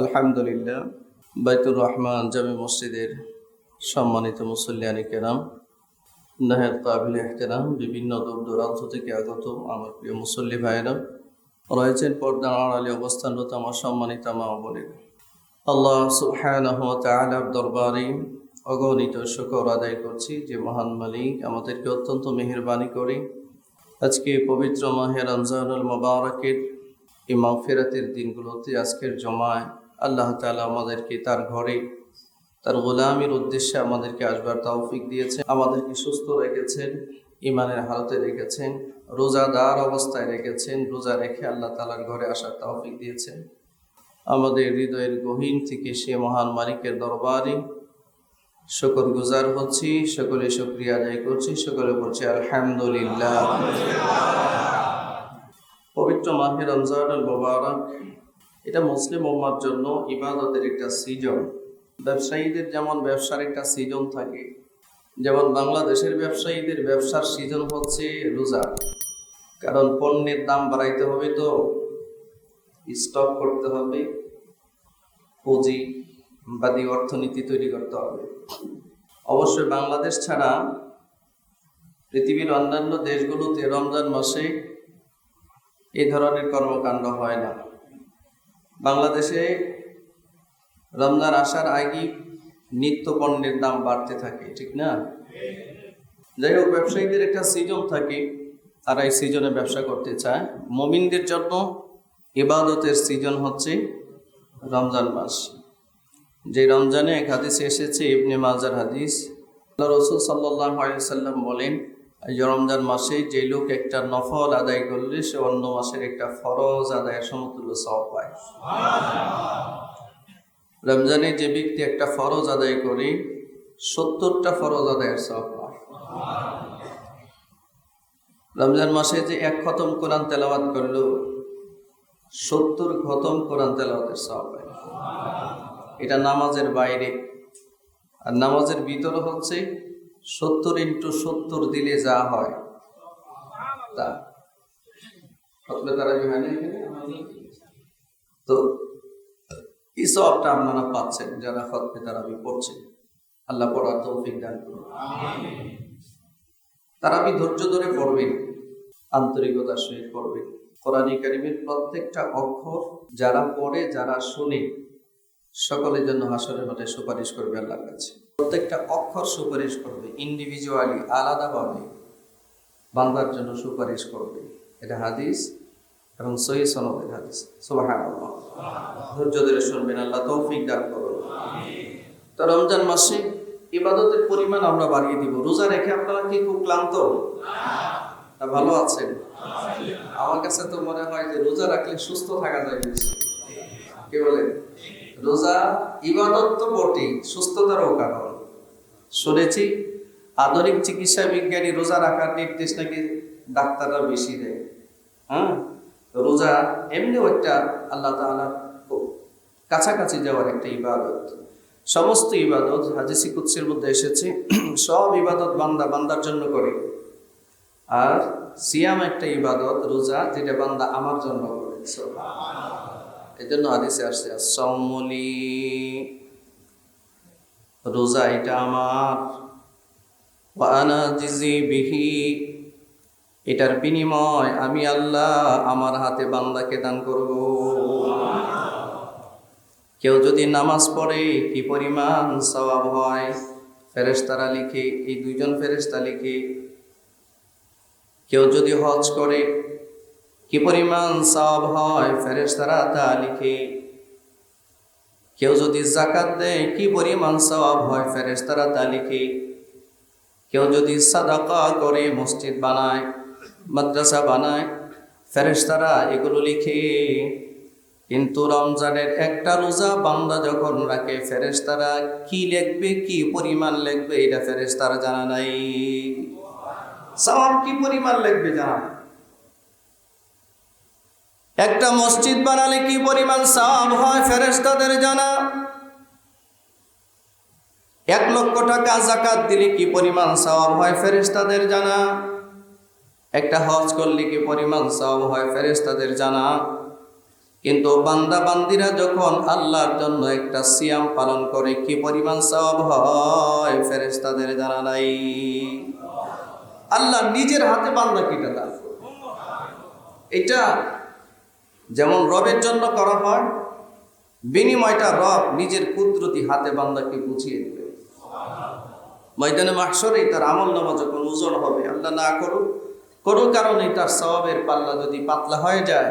আলহামদুলিল্লাহ, বাইতুর রহমান জামে মসজিদের সম্মানিত মুসল্লিয়ানি কেরাম, নাহের কাবিল এহতেরাম, বিভিন্ন দূর দূরান্ত থেকে আগত আমার প্রিয় মুসল্লি ভাইয়েরা রয়েছেন পর্দার আড়ালে অবস্থানরত আমার সম্মানিত মা বোনেরা, আল্লাহ সুবহানাহু ওয়া তাআলার দরবারে অগণিত শুকর আদায় করছি যে মহান মালিক আমাদেরকে অত্যন্ত মেহেরবানি করে আজকে পবিত্র মাহে রমজানুল মুবারকের এই মাগফিরাতের দিনগুলোতে আজকের জমায় আল্লাহ তাআলা আমাদেরকে তার ঘরে তার গোলামির উদ্দেশ্যে আমাদেরকে আসবার তৌফিক দিয়েছেন, আমাদেরকে সুস্থ রেখেছেন, ইমানের হালতে রেখেছেন, রোজাদার অবস্থায় রেখেছেন, রোজা রেখে আল্লাহ তাআলার ঘরে আসার তৌফিক দিয়েছেন। আমাদের হৃদয়ের গহীন থেকে সে মহান মালিকের দরবারে শুকর গুজার হচ্ছি, সকলে শুকরিয়া আদায় করছি, সকলে বলছি আলহামদুলিল্লাহ। পবিত্র মাহে রমজানুল মুবারক এটা মুসলিম উম্মার জন্য ইবাদতের একটা সিজন। ব্যবসায়ীদের যেমন ব্যবসার একটা সিজন থাকে, যেমন বাংলাদেশের ব্যবসায়ীদের ব্যবসার সিজন হচ্ছে রোজা। কারণ পণ্যের দাম বাড়াইতে হবে, তো স্টক করতে হবে, পুঁজিবাদী অর্থনীতি তৈরি করতে হবে। অবশ্যই বাংলাদেশ ছাড়া পৃথিবীর অন্যান্য দেশগুলোতে রমজান মাসে এই ধরনের কর্মকাণ্ড হয় না। বাংলাদেশে রমজান আসার আগে নিত্য পণ্যের দাম বাড়তে থাকে, ঠিক না? যাই হোক, ব্যবসায়ীদের একটা সিজন থাকে, তারা এই সিজনে ব্যবসা করতে চায়। মুমিনদের জন্য ইবাদতের সিজন হচ্ছে রমজান মাস। যে রমজানে এক হাদিসে এসেছে, ইবনে মাজার হাদিস, আল্লাহ রাসূল সাল্লাল্লাহু আলাইহি ওয়াসাল্লাম বলেন, এই রমজান মাসে যে লোক একটা নফল আদায় করলে সে অন্য মাসের একটা ফরজ আদায়ের সমতুল্য সওয়াব পায়। রমজানে যে ব্যক্তি একটা ফরজ আদায় করে 70টা ফরজ আদায়ের সওয়াব পায়। রমজান মাসে যে এক খতম কোরআন তেলাওয়াত করলো 70 খতম কোরআন তেলাওয়াতের সওয়াব পায়। এটা নামাজের বাইরে। আর নামাজের ভিতরে হচ্ছে 70 × 70 দিলে যা হয় তা। তো এই সওয়াবটা আপনারা পাচ্ছেন যারা খতমে তারাবি পড়ছেন। আল্লাহ পড়ার তৌফিক দান করুন। তারাবি ধৈর্য ধরে পড়বেন, আন্তরিকতার সহিত পড়বেন। কোরআন কারীমের প্রত্যেকটা অক্ষর যারা পড়ে, যারা শুনে, সকলের জন্য হাসরের মাঠে সুপারিশ করবে আল্লাহর কাছে। প্রত্যেকটা অক্ষর সুপারিশ করবে, ইন্ডিভিজুয়ালি আলাদাভাবে বান্দার জন্য সুপারিশ করবে। এটা হাদিস এবং সহিহ সনদের হাদিস। সুবহানাল্লাহ। ধৈর্য ধরে শুনবেন, আল্লাহ তৌফিক দান করুন। তো রমজান মাসে ইবাদতের পরিমাণ আমরা বাড়িয়ে দিব। রোজা রেখে আপনারা কি খুব ক্লান্ত না ভালো আছেন? আমার কাছে তো মনে হয় যে রোজা রাখলে সুস্থ থাকা যায় বেশি। কি বলেন? রোজা ইবাদত তো বটেই, সুস্থতারও কারণ। শুনেছি আধুনিক চিকিৎসা বিজ্ঞানী রোজা রাখার নির্দেশ নাকি ডাক্তাররা বেশি দেয়। রোজা এমনিও একটা আল্লাহ তাআলার কাছাকাছি যাওয়ার একটা ইবাদত। সমস্ত ইবাদত হাদিসে কুদসির মধ্যে এসেছে, সব ইবাদত বান্দা বান্দার জন্য করে। আর সিয়াম একটা ইবাদত, রোজা, যেটা বান্দা আমার জন্য করে। এই জন্য হাদিসে আসছে, আস-সাওমুলি, রোজা এটা আমার, ওয়া আনা জিজি বিহি, এটার বিনিময় আমি আল্লাহ আমার হাতে বান্দাকে দান করব। কেউ যদি নামাজ পড়ে কি পরিমাণ সওয়াব হয় ফেরেশতারা লিখে, এই দুইজন ফেরেশতা লিখে। কেউ যদি হজ করে কি পরিমাণ সওয়াব হয় ফেরেশতারা তা লিখে। কেউ যদি যাকাত দেয় কি পরিমাণ সওয়াব হয় ফেরেশতারা তা লিখে। কেউ যদি সাদাকা করে, মসজিদ বানায়, মাদ্রাসা বানায়, ফেরেশতারা এগুলো লিখে। কিন্তু রমজানের একটা রোজা বান্দা যখন রাখে, ফেরেশতারা কি লিখবে, কি পরিমাণ লিখবে, এটা ফেরেশতারা জানা নাই। সওয়াব কি পরিমাণ লিখবে জানা নাই। একটা মসজিদ বানালে কি পরিমাণ সওয়াব হয় ফেরেশতাদের জানা। 1 লক্ষ টাকা যাকাত দিলে কি পরিমাণ সওয়াব হয় ফেরেশতাদের জানা। একটা হজ করলে কি পরিমাণ সওয়াব হয় ফেরেশতাদের জানা। কিন্তু বান্দা বান্দিরা যখন আল্লাহর জন্য একটা সিয়াম পালন করে কি পরিমাণ সওয়াব হয় ফেরেশতাদের জানা নাই। আল্লাহ নিজের হাতে বান্দাকে এটা দান করে। এটা যেমন রবের জন্য করা হয়, বিনিময়টা রব নিজের কুদরতি হাতে বান্দাকে বুঝিয়ে দিবে। ময়দানে মাহশরে তার আমলনামা যখন ওজন হবে, আল্লাহ না করুক কোনো কারণে তার সওয়াবের পাল্লা যদি পাতলা হয়ে যায়,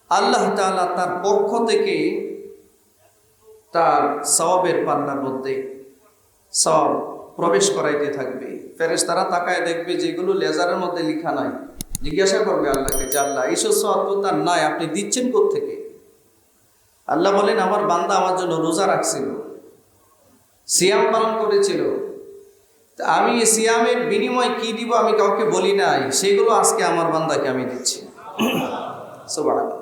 আল্লাহ তাআলা তার পক্ষ থেকে তার সওয়াবের পাল্লার মধ্যে সওয়াব প্রবেশ করাইতে থাকবে। ফেরেশতারা তাকায় দেখবে যেগুলো লেজারের মধ্যে লেখা নাই, জিজ্ঞাসা করবে আল্লাহকে যে আল্লাহ এইসব সওয়াব তো তার নাই, আপনি দিচ্ছেন কোত্থেকে? আল্লাহ বলেন আমার বান্দা আমার জন্য রোজা রাখছিল, সিয়াম পালন করেছিল, আমি সিয়ামের বিনিময় কি দিব আমি কাউকে বলি নাই, সেগুলো আজকে আমার বান্দাকে আমি দিচ্ছি। সুবহানাল্লাহ।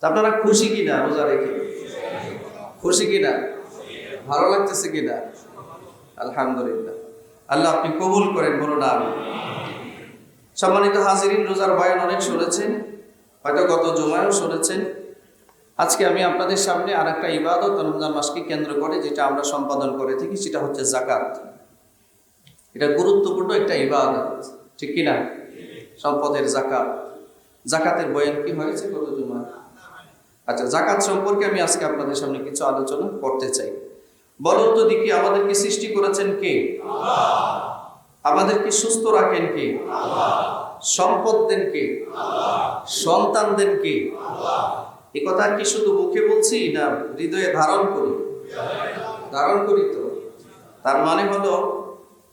আপনারা খুশি কিনা রোজা রেখে? খুশি কিনা? ভালো লাগতেছে কিনা? আলহামদুলিল্লাহ। আল্লাহ আপনি কবুল করেন, বলুন আমিন। সম্মানিত হাজিরিন, রোজার বয়ান অনেক শুনেছেন, হয়তো গত জুমায়ও শুনেছেন। আজকে আমি আপনাদের সামনে আর একটা ইবাদত রমজান মাসকে কেন্দ্র করে যেটা আমরা সম্পাদন করে থাকি, সেটা হচ্ছে যাকাত। এটা গুরুত্বপূর্ণ একটা ইবাদত, ঠিক কিনা? সম্পদের যাকাত। যাকাতের বয়ান কি হয়েছে গত জুমায়? আচ্ছা, যাকাত সম্পর্কে আমি আজকে আপনাদের সামনে কিছু আলোচনা করতে চাই। বলুন তো দেখি, আমাদেরকে সৃষ্টি করেছেন কে? আল্লাহ। আমাদেরকে সুস্থ রাখেন কে? আল্লাহ। সম্পদ দেন কে? আল্লাহ। সন্তান দেন কে? আল্লাহ। এই কথা কি শুধু মুখে বলছি না হৃদয়ে ধারণ করি? ধারণ করি তো। তার মানে হলো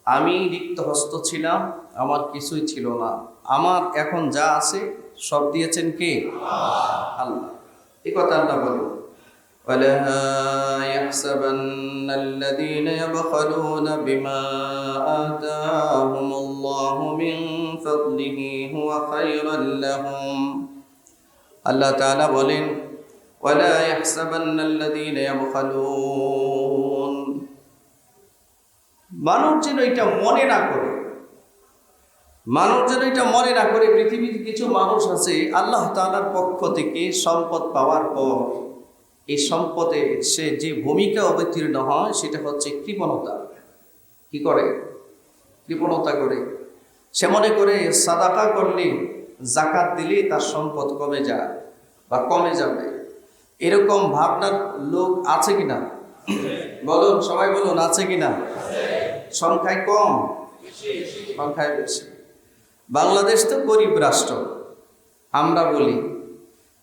আমি রিক্ত হস্ত ছিলাম, আমার কিছুই ছিল না, আমার এখন যা আছে সব দিয়েছেন কে? আল্লাহ। এই কথা আল্লাহ বলেন, وَلَا يَحْسَبَنَّ الَّذِينَ يَبْخَلُونَ بِمَا آتَاهُمُ اللَّهُ مِنْ فَضْلِهِ هُوَ خَيْرًا لَهُمْ। আল্লাহ তাআলা বলেন, وَلَا يَحْسَبَنَّ الَّذِينَ يَبْخَلُونَ। মানুষ যেন এটা মনে না করে, মানুষ যেন এটা মনে না করে পৃথিবীর কিছু মানুষ আছে আল্লাহ তাআলার পক্ষ থেকে সম্পদ পাওয়ার পর এই সম্পদে সে যে ভূমিকা অবতীর্ণ হয় সেটা হচ্ছে কৃপণতা। কি করে? কৃপণতা করে। সে মনে করে সাদাকা করলে, যাকাত দিলে তার সম্পদ কমে যায় বা কমে যাবে, এরকম ভাবনার লোক আছে কিনা? বলুন, সবাই বলুন, আছে কিনা? সংখ্যায় কম, সংখ্যায় বেশি। বাংলাদেশ তো গরিব রাষ্ট্র, আমরা বলি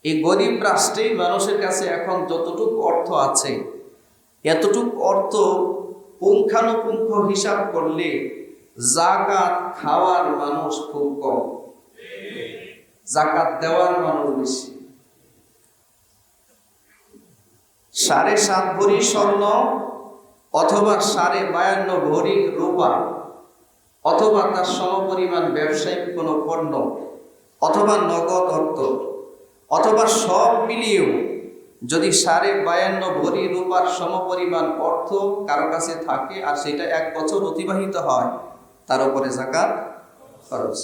এই গরিব রাষ্ট্রে মানুষের কাছে এখন যতটুকু অর্থ আছে, এতটুকু অর্থ পুঙ্খানুপুঙ্খ হিসাব করলে যাকাত খাওয়ার মানুষ খুব কম, যাকাত দেওয়ার মানুষ বেশি। 7.5 ভরি স্বর্ণ অথবা 52.5 ভরি রূপা অথবা তার সমপরিমাণ ব্যবসায়িক কোনো পণ্য অথবা নগদ অর্থ অথবা সব মিলিয়েও যদি 52.5 ভরি রূপার সমপরিমাণ অর্থ কারো কাছে থাকে আর সেটা 1 বছর অতিবাহিত হয়, তার উপরে যাকাত ফরজ।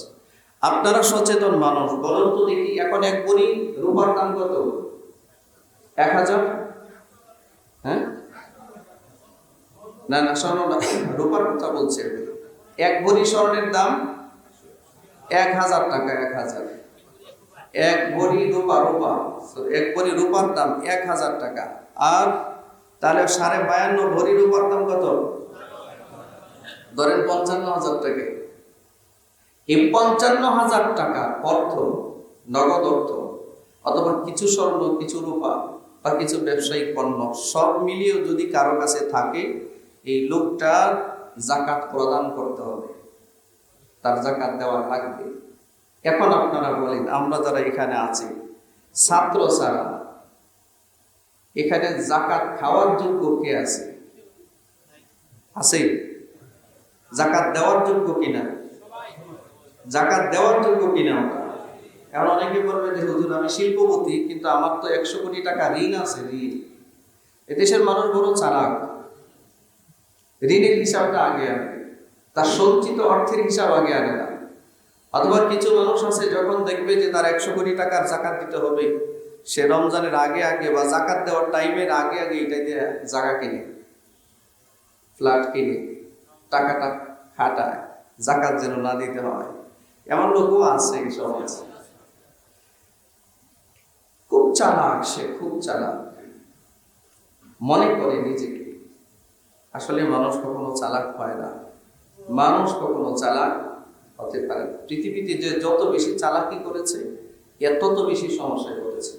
আপনারা সচেতন মানুষ, বলুন তো দেখি এখন 1 ভরি রূপার দাম কত? 1000? হ্যাঁ, না না, স্বর্ণ না, রূপার কথা বলছে। 1 ভরি স্বর্ণের দাম 1000 টাকা। 1000 1 ভরি রূপা, 1 ভরি রূপার দাম 1000 টাকা। আর তাহলে 52.5 ভরি রূপার দাম কত? ধরেন 55,000 টাকা। এই 55,000 টাকা অর্থ, নগদ অর্থ অথবা কিছু স্বর্ণ, কিছু রূপা বা কিছু ব্যবসায়িক পণ্য সব মিলিয়ে যদি কারো কাছে থাকে, এই লোকটার যাকাত প্রদান করতে হবে, তার যাকাত দেওয়া লাগবে। এখন আপনারা বলেন, আমরা যারা এখানে আছি ছাত্র ছাড়া এখানে যাকাত খাওয়ার যোগ্য কে আছে? আছে? যাকাত দেওয়ার যোগ্য কিনা? যাকাত দেওয়ার যোগ্য কিনা আমরা? এখন অনেকে বলবে যে হুজুর আমি শিল্পপতি, কিন্তু আমার তো 100 কোটি টাকা ঋণ আছে। ঋণ, এদেশের মানুষ বড় চালাক, ঋণের হিসাবটা আগে আনে, তার সঞ্চিত অর্থের হিসাব আগে আনে না। অথবা কিছু মানুষ আছে যখন দেখবে যে তার 100 কোটি টাকার যাকাত দিতে হবে, সে রমজানের আগে আগে বা জাকাত দেওয়ার টাইমের আগে আগে এটা দিয়ে জায়গা কিনে, ফ্ল্যাট কিনে, টাকাটা খাটায় জাকাত যেন না দিতে হয়। এমন লোকও আছে এই সমাজ। খুব চালাক, সে খুব চালাক, মনে করে নিজেকে। আসলে মানুষ কখনো চালাক হয় না, মানুষ কখনো চালাক হতে পারে না। পৃথিবীতে যে যত বেশি চালাকি করেছে তত বেশি সমস্যায় পড়েছে,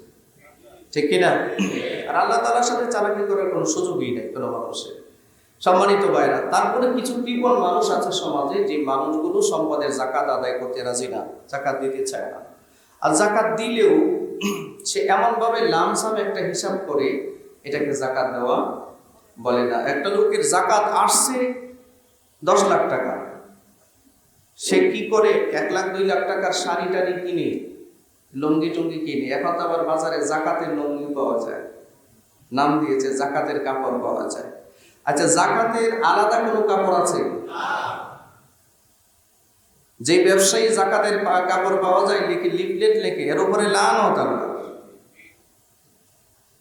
ঠিক কিনা? আর আল্লাহ তাআলার সাথে চালাকি করার কোনো সুযোগই নেই কোনো মানুষের। সম্মানিত ভাইরা, তারপরে কিছু কৃপণ মানুষ আছে সমাজে, যে মানুষগুলো সম্পদের জাকাত আদায় করতে রাজি না, জাকাত দিতে চায় না। আর জাকাত দিলেও সে এমনভাবে লামসাম একটা হিসাব করে এটাকে জাকাত দেওয়া বলে না। একটা লোকের জাকাত আসছে 10 লাখ টাকা, সে কি করে 1 লাখ 2 লাখ টাকার শাড়ি টাড়ি কিনে, লুঙ্গি টুঙ্গি কিনে। এখন তো আবার বাজারে জাকাতের লুঙ্গি পাওয়া যায়, নাম দিয়েছে জাকাতের কাপড় পাওয়া যায়। আচ্ছা, জাকাতের আলাদা কোনো কাপড় আছে? যে ব্যবসায়ী জাকাতের কাপড় পাওয়া যায় লিখে, লিফলেট লেখে, এর উপরে লানত আল্লাহ।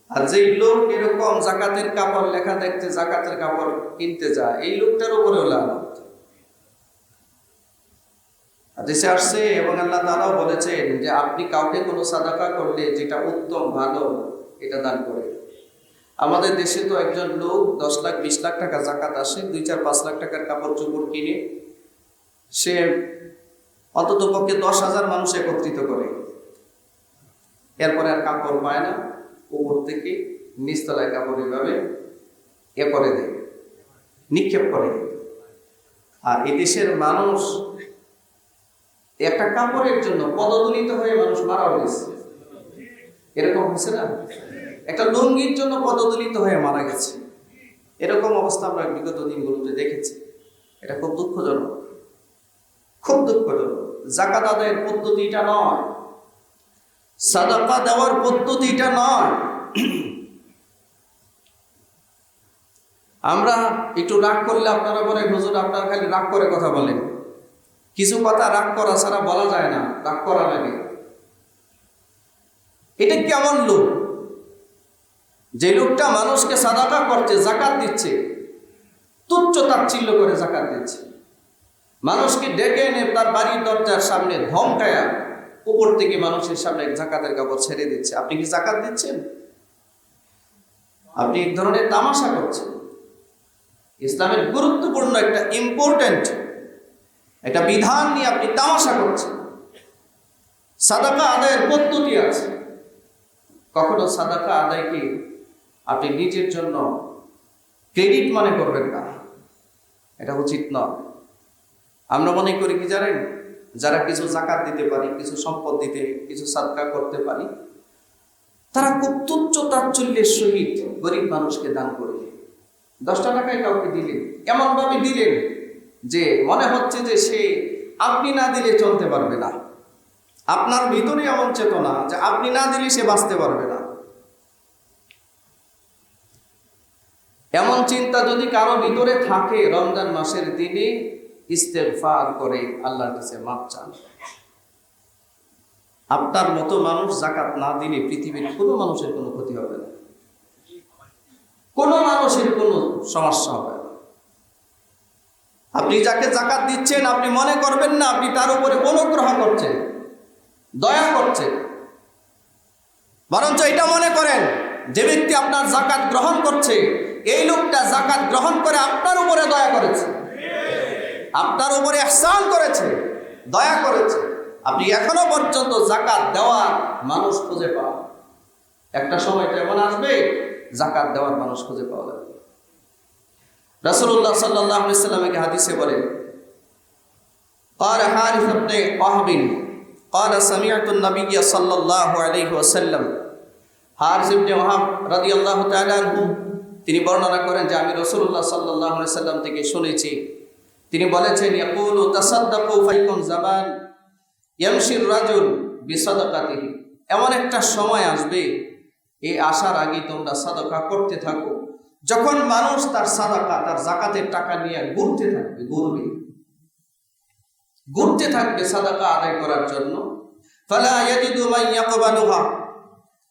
আর যেই লোক এরকম জাকাতের কাপড় লেখা দেখতে জাকাতের কাপড় কিনতে যায়, এই লোকটার উপরেও লানত। হাদিসে আসছে এবং আল্লাহ তাআলাও বলেছেন যে আপনি কাউকে কোনো সাদাকা করলে যেটা উত্তম ভালো, এটা দান করে। আমাদের দেশে তো একজন লোক 10 লাখ 20 লাখ টাকা জাকাত আসে, 2-4-5 লাখ টাকার কাপড় চোপড় কিনে সে অন্তত পক্ষে 10,000 মানুষ একত্রিত করে। এরপরে আর কাপড় পায় না, উপর থেকে নিচতলায় কাপড় এভাবে করে দেয়, নিক্ষেপ করে। আর এই দেশের মানুষ একটা কাপড়ের জন্য পদদলিত হয়ে মানুষ মারা গেছে, এরকম হচ্ছে না? একটা লুঙ্গির জন্য পদদলিত হয়ে মারা গেছে, এরকম অবস্থা আমরা বিগত দিনগুলোতে দেখেছি। এটা খুব দুঃখজনক, খুব দুঃখজনক। জাকাত আদায়ের পদ্ধতিটা নয়, সাদাকা দেওয়ার পদ্ধতিটা নয়। আমরা একটু রাগ করলে আপনারা বলেন হুজুর আপনারা খালি রাগ করে কথা বলেন। কিছু কথা রাগ করা ছাড়া বলা যায় না, রাগ করা লাগে। এটা কেমন লোক? যে লোকটা মানুষকে সাদাকা করছে, জাকাত দিচ্ছে, তুচ্ছ তাচ্ছিল্য করে জাকাত দিচ্ছে, মানুষকে ডেকে এনে তার বাড়ির দরজার সামনে ধমকায়া উপর থেকে মানুষের সামনে জাকাতের কাপড় ছেড়ে দিচ্ছে। আপনি কি জাকাত দিচ্ছেন? আপনি এক ধরনের তামাশা করছেন। ইসলামের গুরুত্বপূর্ণ একটা ইম্পর্টেন্ট একটা বিধান নিয়ে আপনি তামাশা করছেন। সাদাকা আদায়ের পদ্ধতি আছে। কখনো সাদাকা আদায়কে আপনি নিজের জন্য ক্রেডিট মনে করবেন না, এটা উচিত নয়। আমরা মনে করি কি জানেন, যারা কিছু জাকাত দিতে পারি, কিছু সম্পদ দিতে, কিছু সাদকা করতে পারি, তারা খুব তুচ্ছ তাচ্ছিল্যের সহিত গরিব মানুষকে দান করে। 10 টাকায় কাউকে দিলেন, এমন ভাবে দিলেন যে মনে হচ্ছে যে সে আপনি না দিলে চলতে পারবে না। আপনার ভিতরে এমন চেতনা যে আপনি না দিলে সে বাঁচতে পারবে না। এমন চিন্তা যদি কারো ভিতরে থাকে, রমজান মাসের দিনে ইস্তেগফার করে আল্লাহর কাছে মাফ চান। আপনার মতো মানুষ জাকাত না দিলে পৃথিবীর কোনো মানুষের কোনো ক্ষতি হবে না, কোনো মানুষের কোনো সমস্যা হবে না। আপনি যাকে জাকাত দিচ্ছেন আপনি মনে করবেন না আপনি তার উপরে অনুগ্রহ করছেন, দয়া করছেন, বরঞ্চ এটা মনে করেন যে ব্যক্তি আপনার জাকাত গ্রহণ করছে, এই লোকটা জাকাত গ্রহণ করে আপনার উপরে দয়া করেছে, আপনার উপরে ইহসান করেছে, দয়া করেছে। আপনি এখনো পর্যন্ত জাকাত দেওয়ার মানুষ খুঁজে পান, একটা সময় তো এমন আসবে জাকাত দেওয়ার মানুষ খুঁজে পাওয়া যাবে। রাসূলুল্লাহ সাল্লাল্লাহু আলাইহি ওয়াসাল্লাম এক হাদিসে বলেন, قال حارث بن وهب قال سمعت النبي صلى الله عليه وسلم। হারিস ইবনে ওয়াহাব রাদিয়াল্লাহু তাআলা আনহু তিনি বর্ণনা করেন যে আমি রাসূলুল্লাহ সাল্লাল্লাহু আলাইহি ওয়াসাল্লাম থেকে শুনেছি, তিনি বলেছেন, ইয়াকুলু তাসাদ্দাকু ফাইকুম জাবান ইয়ামশির রাজুল বিসাদাকাতিহি। এমন একটা সময় আসবে, এই আসার আগে তোমরা সাদাকা করতে থাকো, যখন মানুষ তার সাদাকা, তার যাকাতের টাকা নিয়ে ঘুরতে থাকবে, ঘুরতে থাকবে সাদাকা আদায় করার জন্য। ফালা ইয়াজিদু মান ইয়াকবালুহা,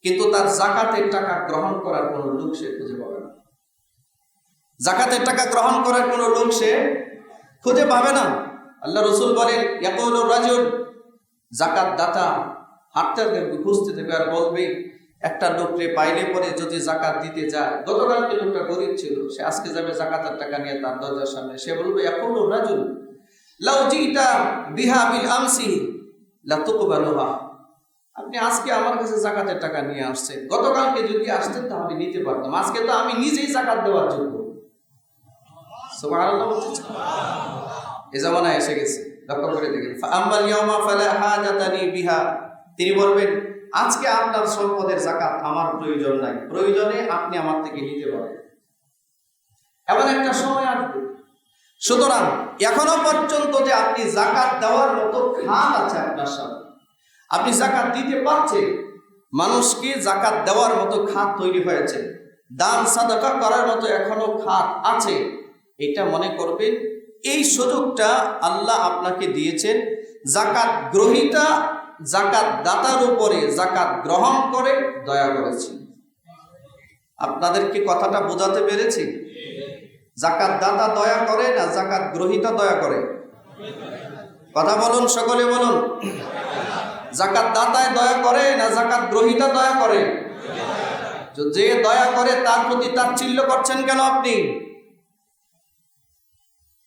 কিন্তু তার জাকাতের টাকা গ্রহণ করার কোনো লোক সে খুঁজে পাবে না। জাকাতের টাকা গ্রহণ করার কোনো লোক সে খুঁজে পাবে না। আল্লাহ রসুল বলেন, ইয়াকুলুর রাজুল, জাকাত দাতা হাঁটতে খুঁজতে থাকবে আর বলবে, একটা লোককে পাইলে পরে যদি জাকাত দিতে যায়, গতকালকে লোকটা গরিব ছিল, সে আজকে যাবে জাকাতের টাকা নিয়ে তার দরজার সামনে, সে বলবে, ইয়াকুলুর রাজুল লাউ জিতা বিহা বিল আমসি লা তুকবালুহা, আপনি আজকে আমার কাছে জাকাতের টাকা নিয়ে আসছেন, গতকালকে যদি আসতেন তাহলে নিতে পারতাম, আজকে তো আমি নিজেই জাকাত দেওয়ার যোগ্য। সুবহানাল্লাহ। এই জামানা এসে গেছে, লক্ষ্য করে দেখেন। ফাআম্মাল ইয়াওমা ফালা হাজাতানি বিহা, তিনি বলবেন, আজকে আপনার সম্পদের জাকাত আমার প্রয়োজন নাই, প্রয়োজনে আপনি আমার থেকে নিতে পারেন। এমন একটা সময় আসবে। সুতরাং এখনো পর্যন্ত যে আপনি জাকাত দেওয়ার মতো খাত আছে আপনার সামনে, আপনি জাকাত দিতে পারছেন, মানুষকে জাকাত দেওয়ার মতো খাত তৈরি হয়েছে, দান সাদাকা করার মতো এখনো খাত আছে, এটা মনে করবেন এই সুযোগটা আল্লাহ আপনাকে দিয়েছেন। জাকাত গ্রহীতা জাকাত দাতার উপরে জাকাত গ্রহণ করে দয়া করেছি। আপনাদেরকে কথাটা বোঝাতে পেরেছি? জাকাত দাতা দয়া করে না জাকাত গ্রহীতা দয়া করে? কথা বলুন, সকলে বলুন। জাকাত দাতায় দয়া করে না জাকাত গ্রহীতা দয়া করে? যে দয়া করে তার প্রতি তাচ্ছিল্য করছেন কেন আপনি?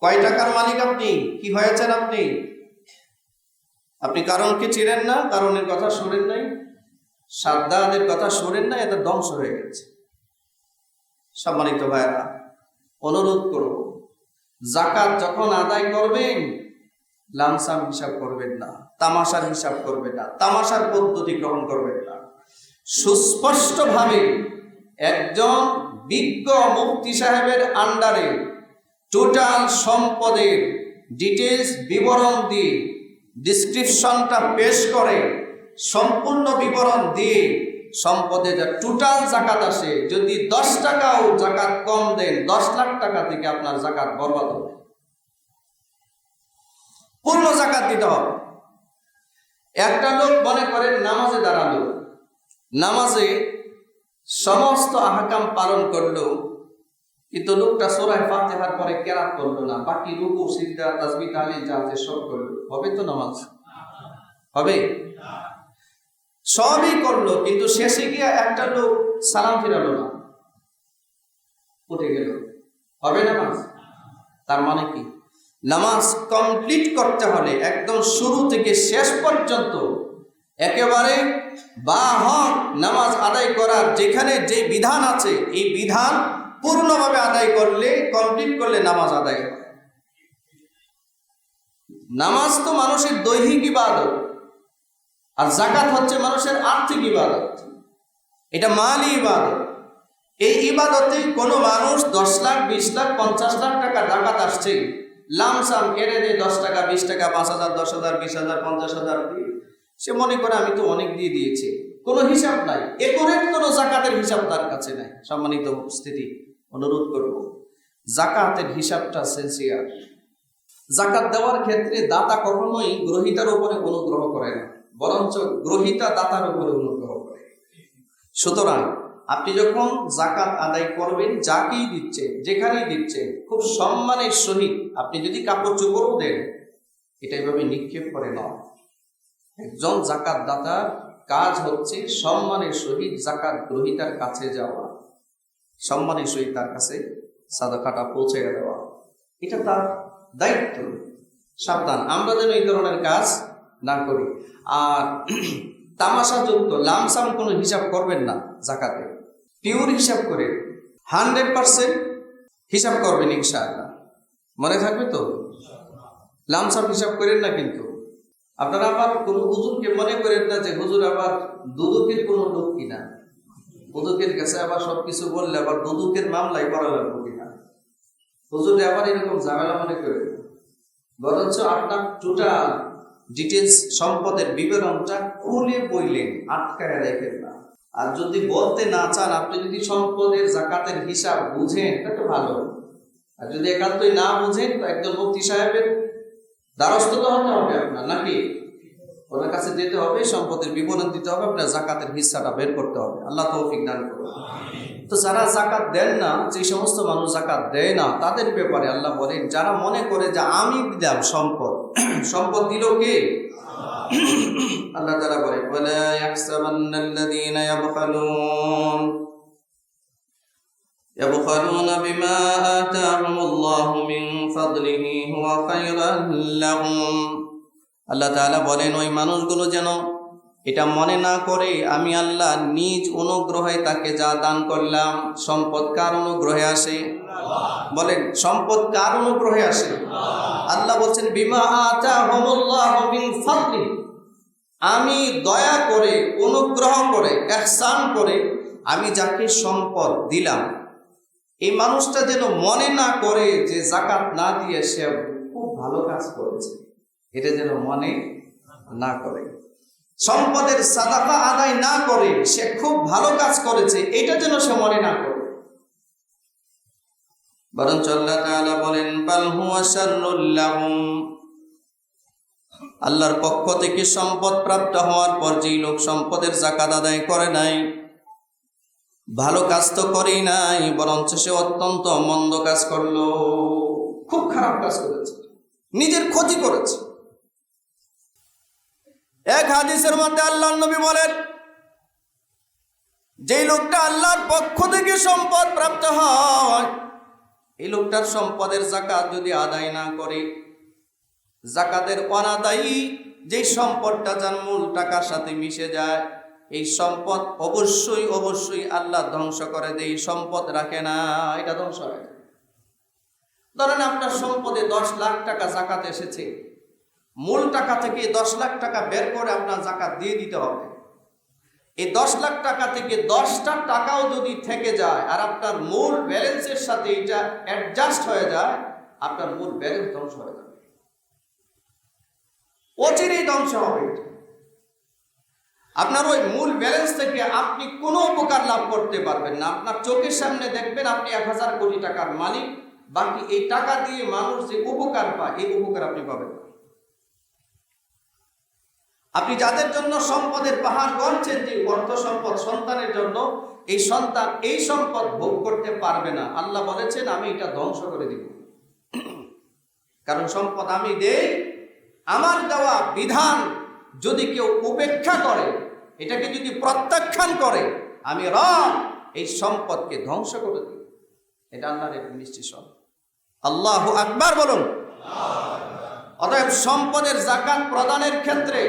কয় টাকার মালিক আপনি? কি হয়েছেন আপনি? আপনি কারণকে চিনেন না, কারণের কথা শোনেন নাই, সাদ্দাদের কথা শোনেন না, এটা ধ্বংস হয়ে গেছে। সম্মানিত ভাইরা, অনুরোধ করব, জাকাত যখন আদায় করবেন লামসাম হিসাব করবেন না, তামাশার হিসাব করবেন না, তামাশার পদ্ধতি গ্রহণ করবেন না। সুস্পষ্টভাবে একজন বিজ্ঞ মুফতি সাহেবের আন্ডারে টোটাল সম্পদের ডিটেলস বিবরণ দিয়ে ডিসক্রিপশনটা পেশ করে, সম্পূর্ণ বিবরণ দিয়ে সম্পদে যা টোটাল জাকাত আসে, যদি 10 টাকাও জাকাত কম দেন, 10 লাখ টাকা থেকে আপনার জাকাত বরবাদ হবে। পূর্ণ জাকাত দিতে হবে। একটা লোক মনে করেন নামাজে দাঁড়ালো, নামাজে সমস্ত আহকাম পালন করলো, কিন্তু লোকটা সূরা ফাতিহার পরে কেরাত করলো না, বাকি রুকু সিজদা তাসবিহ তাহলিল যা আছে সব করলো, হবে তো নামাজ? হবে? সবই করলো, কিন্তু শেষে গিয়ে একটা লোক সালাম ফিরালো না, উঠে গেল, হবে নামাজ? তার মানে কি? নামাজ কমপ্লিট করতে হলে একদম শুরু থেকে শেষ পর্যন্ত একেবারে বাহক নামাজ আদায় করার যেখানে যে বিধান আছে, এই বিধান পূর্ণভাবে আদায় করলে, কমপ্লিট করলে নামাজ আদায় হয়। নামাজ তো মানুষের দৈহিক ইবাদত, আর জাকাত হচ্ছে মানুষের আর্থিক ইবাদত, এটা মালি ইবাদত। এই ইবাদতে কোনো মানুষ 10 লাখ 20 লাখ 50 লাখ টাকা জাকাত আসছে, লামসাম এড়ে দেয় 10 টাকা 20 টাকা 5,000 10,000 20,000 50,000 দিয়ে, সে মনে করে আমি তো অনেক দিয়ে দিয়েছি, কোনো হিসাব নাই, একরের কোনো জাকাতের হিসাব তার কাছে নাই। সম্মানিত উপস্থিতি, অনুরোধ করব, জাকাতের হিসাবটা সিনসিয়ার। জাকাত দেওয়ার ক্ষেত্রে দাতা কখনোই গ্রহীতার উপরে অনুগ্রহ করে না, বরঞ্চ গ্রহীতা দাতার উপরে অনুগ্রহ করে। সুতরাং আপনি যখন জাকাত আদায় করবেন, যাকেই দিচ্ছেন, যেখানেই দিচ্ছেন, খুব সম্মানের সহিত, আপনি যদি কাপড় চোপড়ও দেন, এটা এভাবে নিক্ষেপ করে নয়। একজন জাকাত দাতার কাজ হচ্ছে সম্মানের সহিত জাকাত গ্রহীতার কাছে যাওয়া, সম্মানের সহিত তার কাছে সাদাকাটা পৌঁছে দেওয়া, এটা তার দায়িত্ব। সাবধান আমরা যেন এই ধরনের কাজ না করি। আর তামাশাযুক্ত লামসাম কোনো হিসাব করবেন না, জাকাতে পিওর হিসাব করে 100% হিসাব করবেন ইনশাআল্লাহ। মনে থাকবে তো? লামসাম হিসাব করেন না কিন্তু। আপনারা আবার কোনো হুজুরকে মনে করেন না যে হুজুর আবার দুদকের কোনো লোক কিনা, দুদকের কাছে আবার সবকিছু বললে আবার দুদকের মামলায় করা লাগবে কিনা, হুজুরে আবার এরকম ঝামেলা মনে করেন। বরঞ্চ আপনার টোটাল ডিটেলস সম্পদের বিবরণটা খুলে বইলেন, আটকায় রেখেন না। আর যদি বলতে না চান, আপনি যদি সম্পদের জাকাতের হিসাব বুঝেন তাহলে ভালো, আর যদি একান্তই না বুঝেন তো একজন মুফতি সাহেবের দ্বারস্থ হতে হবে আপনার, নাকি ওনার কাছে যেতে হবে, সম্পদের বিবরণ দিতে হবে, আপনার জাকাতের হিস্সাটা বের করতে হবে। আল্লাহ তৌফিক দান করুন। তো যারা জাকাত দেন না, যে সমস্ত মানুষ জাকাত দেয় না, তাদের ব্যাপারে আল্লাহ বলেন, যারা মনে করে যে আমি দিলাম সম্পদ, সম্পদ দিল কে? আল্লাহ তাআলা বলেন, ওয়ালা ইয়াহসাবান্নাল্লাযীনা ইয়াবখালুনা বিমা আতাহুমুল্লাহু মিন ফাদলিহি হুয়া খায়রান লাহুম। আল্লাহ তাআলা বলেন, ওই মানুষগুলো যেন এটা মনে না করে আমি আল্লাহ নিজ অনুগ্রহে তাকে যা দান করলাম। সম্পদ কার অনুগ্রহে আসে? বলেন, সম্পদ কার অনুগ্রহে আসে? আল্লাহ বলছেন, বিমা আতাহুমুল্লাহু মিন ফাদলি, আমি দয়া করে, অনুগ্রহ করে, ইহসান করে আমি যাকে সম্পদ দিলাম, এই মানুষটা যেন মনে না করে যে জাকাত না দিয়ে সে খুব ভালো কাজ করেছে, এটা যেন মনে না করে। সম্পদের সাদাকা আদায় না করে সে খুব ভালো কাজ করেছে, এটা যেন সে মনে না করে। বরঞ্চ আল্লাহ তাআলা বলেন, বাল হুয়া শাররুল লাহুম, আল্লাহর পক্ষ থেকে সম্পদ প্রাপ্ত হওয়ার পর যেই লোক সম্পদের যাকাত আদায় করে নাই, ভালো কাজ তো করেই নাই, বরঞ্চ সে অত্যন্ত মন্দ কাজ করলো, খুব খারাপ কাজ করেছে, নিজের ক্ষতি করেছে। এক হাদিসের মধ্যে আল্লাহর নবী বলেন, যেই লোকটা আল্লাহর পক্ষ থেকে সম্পদ প্রাপ্ত হয়, এই লোকটার সম্পদের যাকাত যদি আদায় না করে, যাকাতের অনাদায়ী যেই সম্পদটা যার মূল টাকার সাথে মিশে যায়, এই সম্পদ অবশ্যই অবশ্যই আল্লাহ ধ্বংস করে দেয়। সম্পদ রাখে না, এটা ধ্বংস হয়। ধরেন আপনার সম্পদে 10 লাখ টাকা যাকাত এসেছে, মূল টাকা থেকে 10 লাখ টাকা বের করে আপনার যাকাত দিয়ে দিতে হবে। এই 10 লাখ টাকা থেকে 10টা টাকাও যদি থেকে যায় আর আপনার মূল ব্যালেন্সের সাথে এটা অ্যাডজাস্ট হয়ে যায়, আপনার মূল ব্যালেন্স ধ্বংস হয়ে যাবে, অচিরেই ধ্বংস হবে। আপনার ওই মূল ব্যালেন্স থেকে আপনি কোনো উপকার লাভ করতে পারবেন না। আপনার চোখের সামনে দেখবেন আপনি 1000 কোটি টাকার মালিক, বাকি এই টাকা দিয়ে মানুষ যে উপকার পায়, এই উপকার আপনি পাবেন না। আপনি যাদের জন্য সম্পদের পাহাড় গড়ছেন, যে অর্থ সম্পদ সন্তানের জন্য, এই সন্তান এই সম্পদ ভোগ করতে পারবে না। আল্লাহ বলেছেন, আমি এটা ধ্বংস করে দিব। কারণ সম্পদ আমি দেই, আমার দেওয়া বিধান যদি কেউ উপেক্ষা করে, এটাকে যদি প্রত্যাখ্যান করে, আমি রব এই সম্পদকে ধ্বংস করে দিই। এটা আল্লাহর এক মিষ্টি শব্দ। আল্লাহু আকবার বলুন। অতএব সম্পদের যাকাত প্রদানের ক্ষেত্রে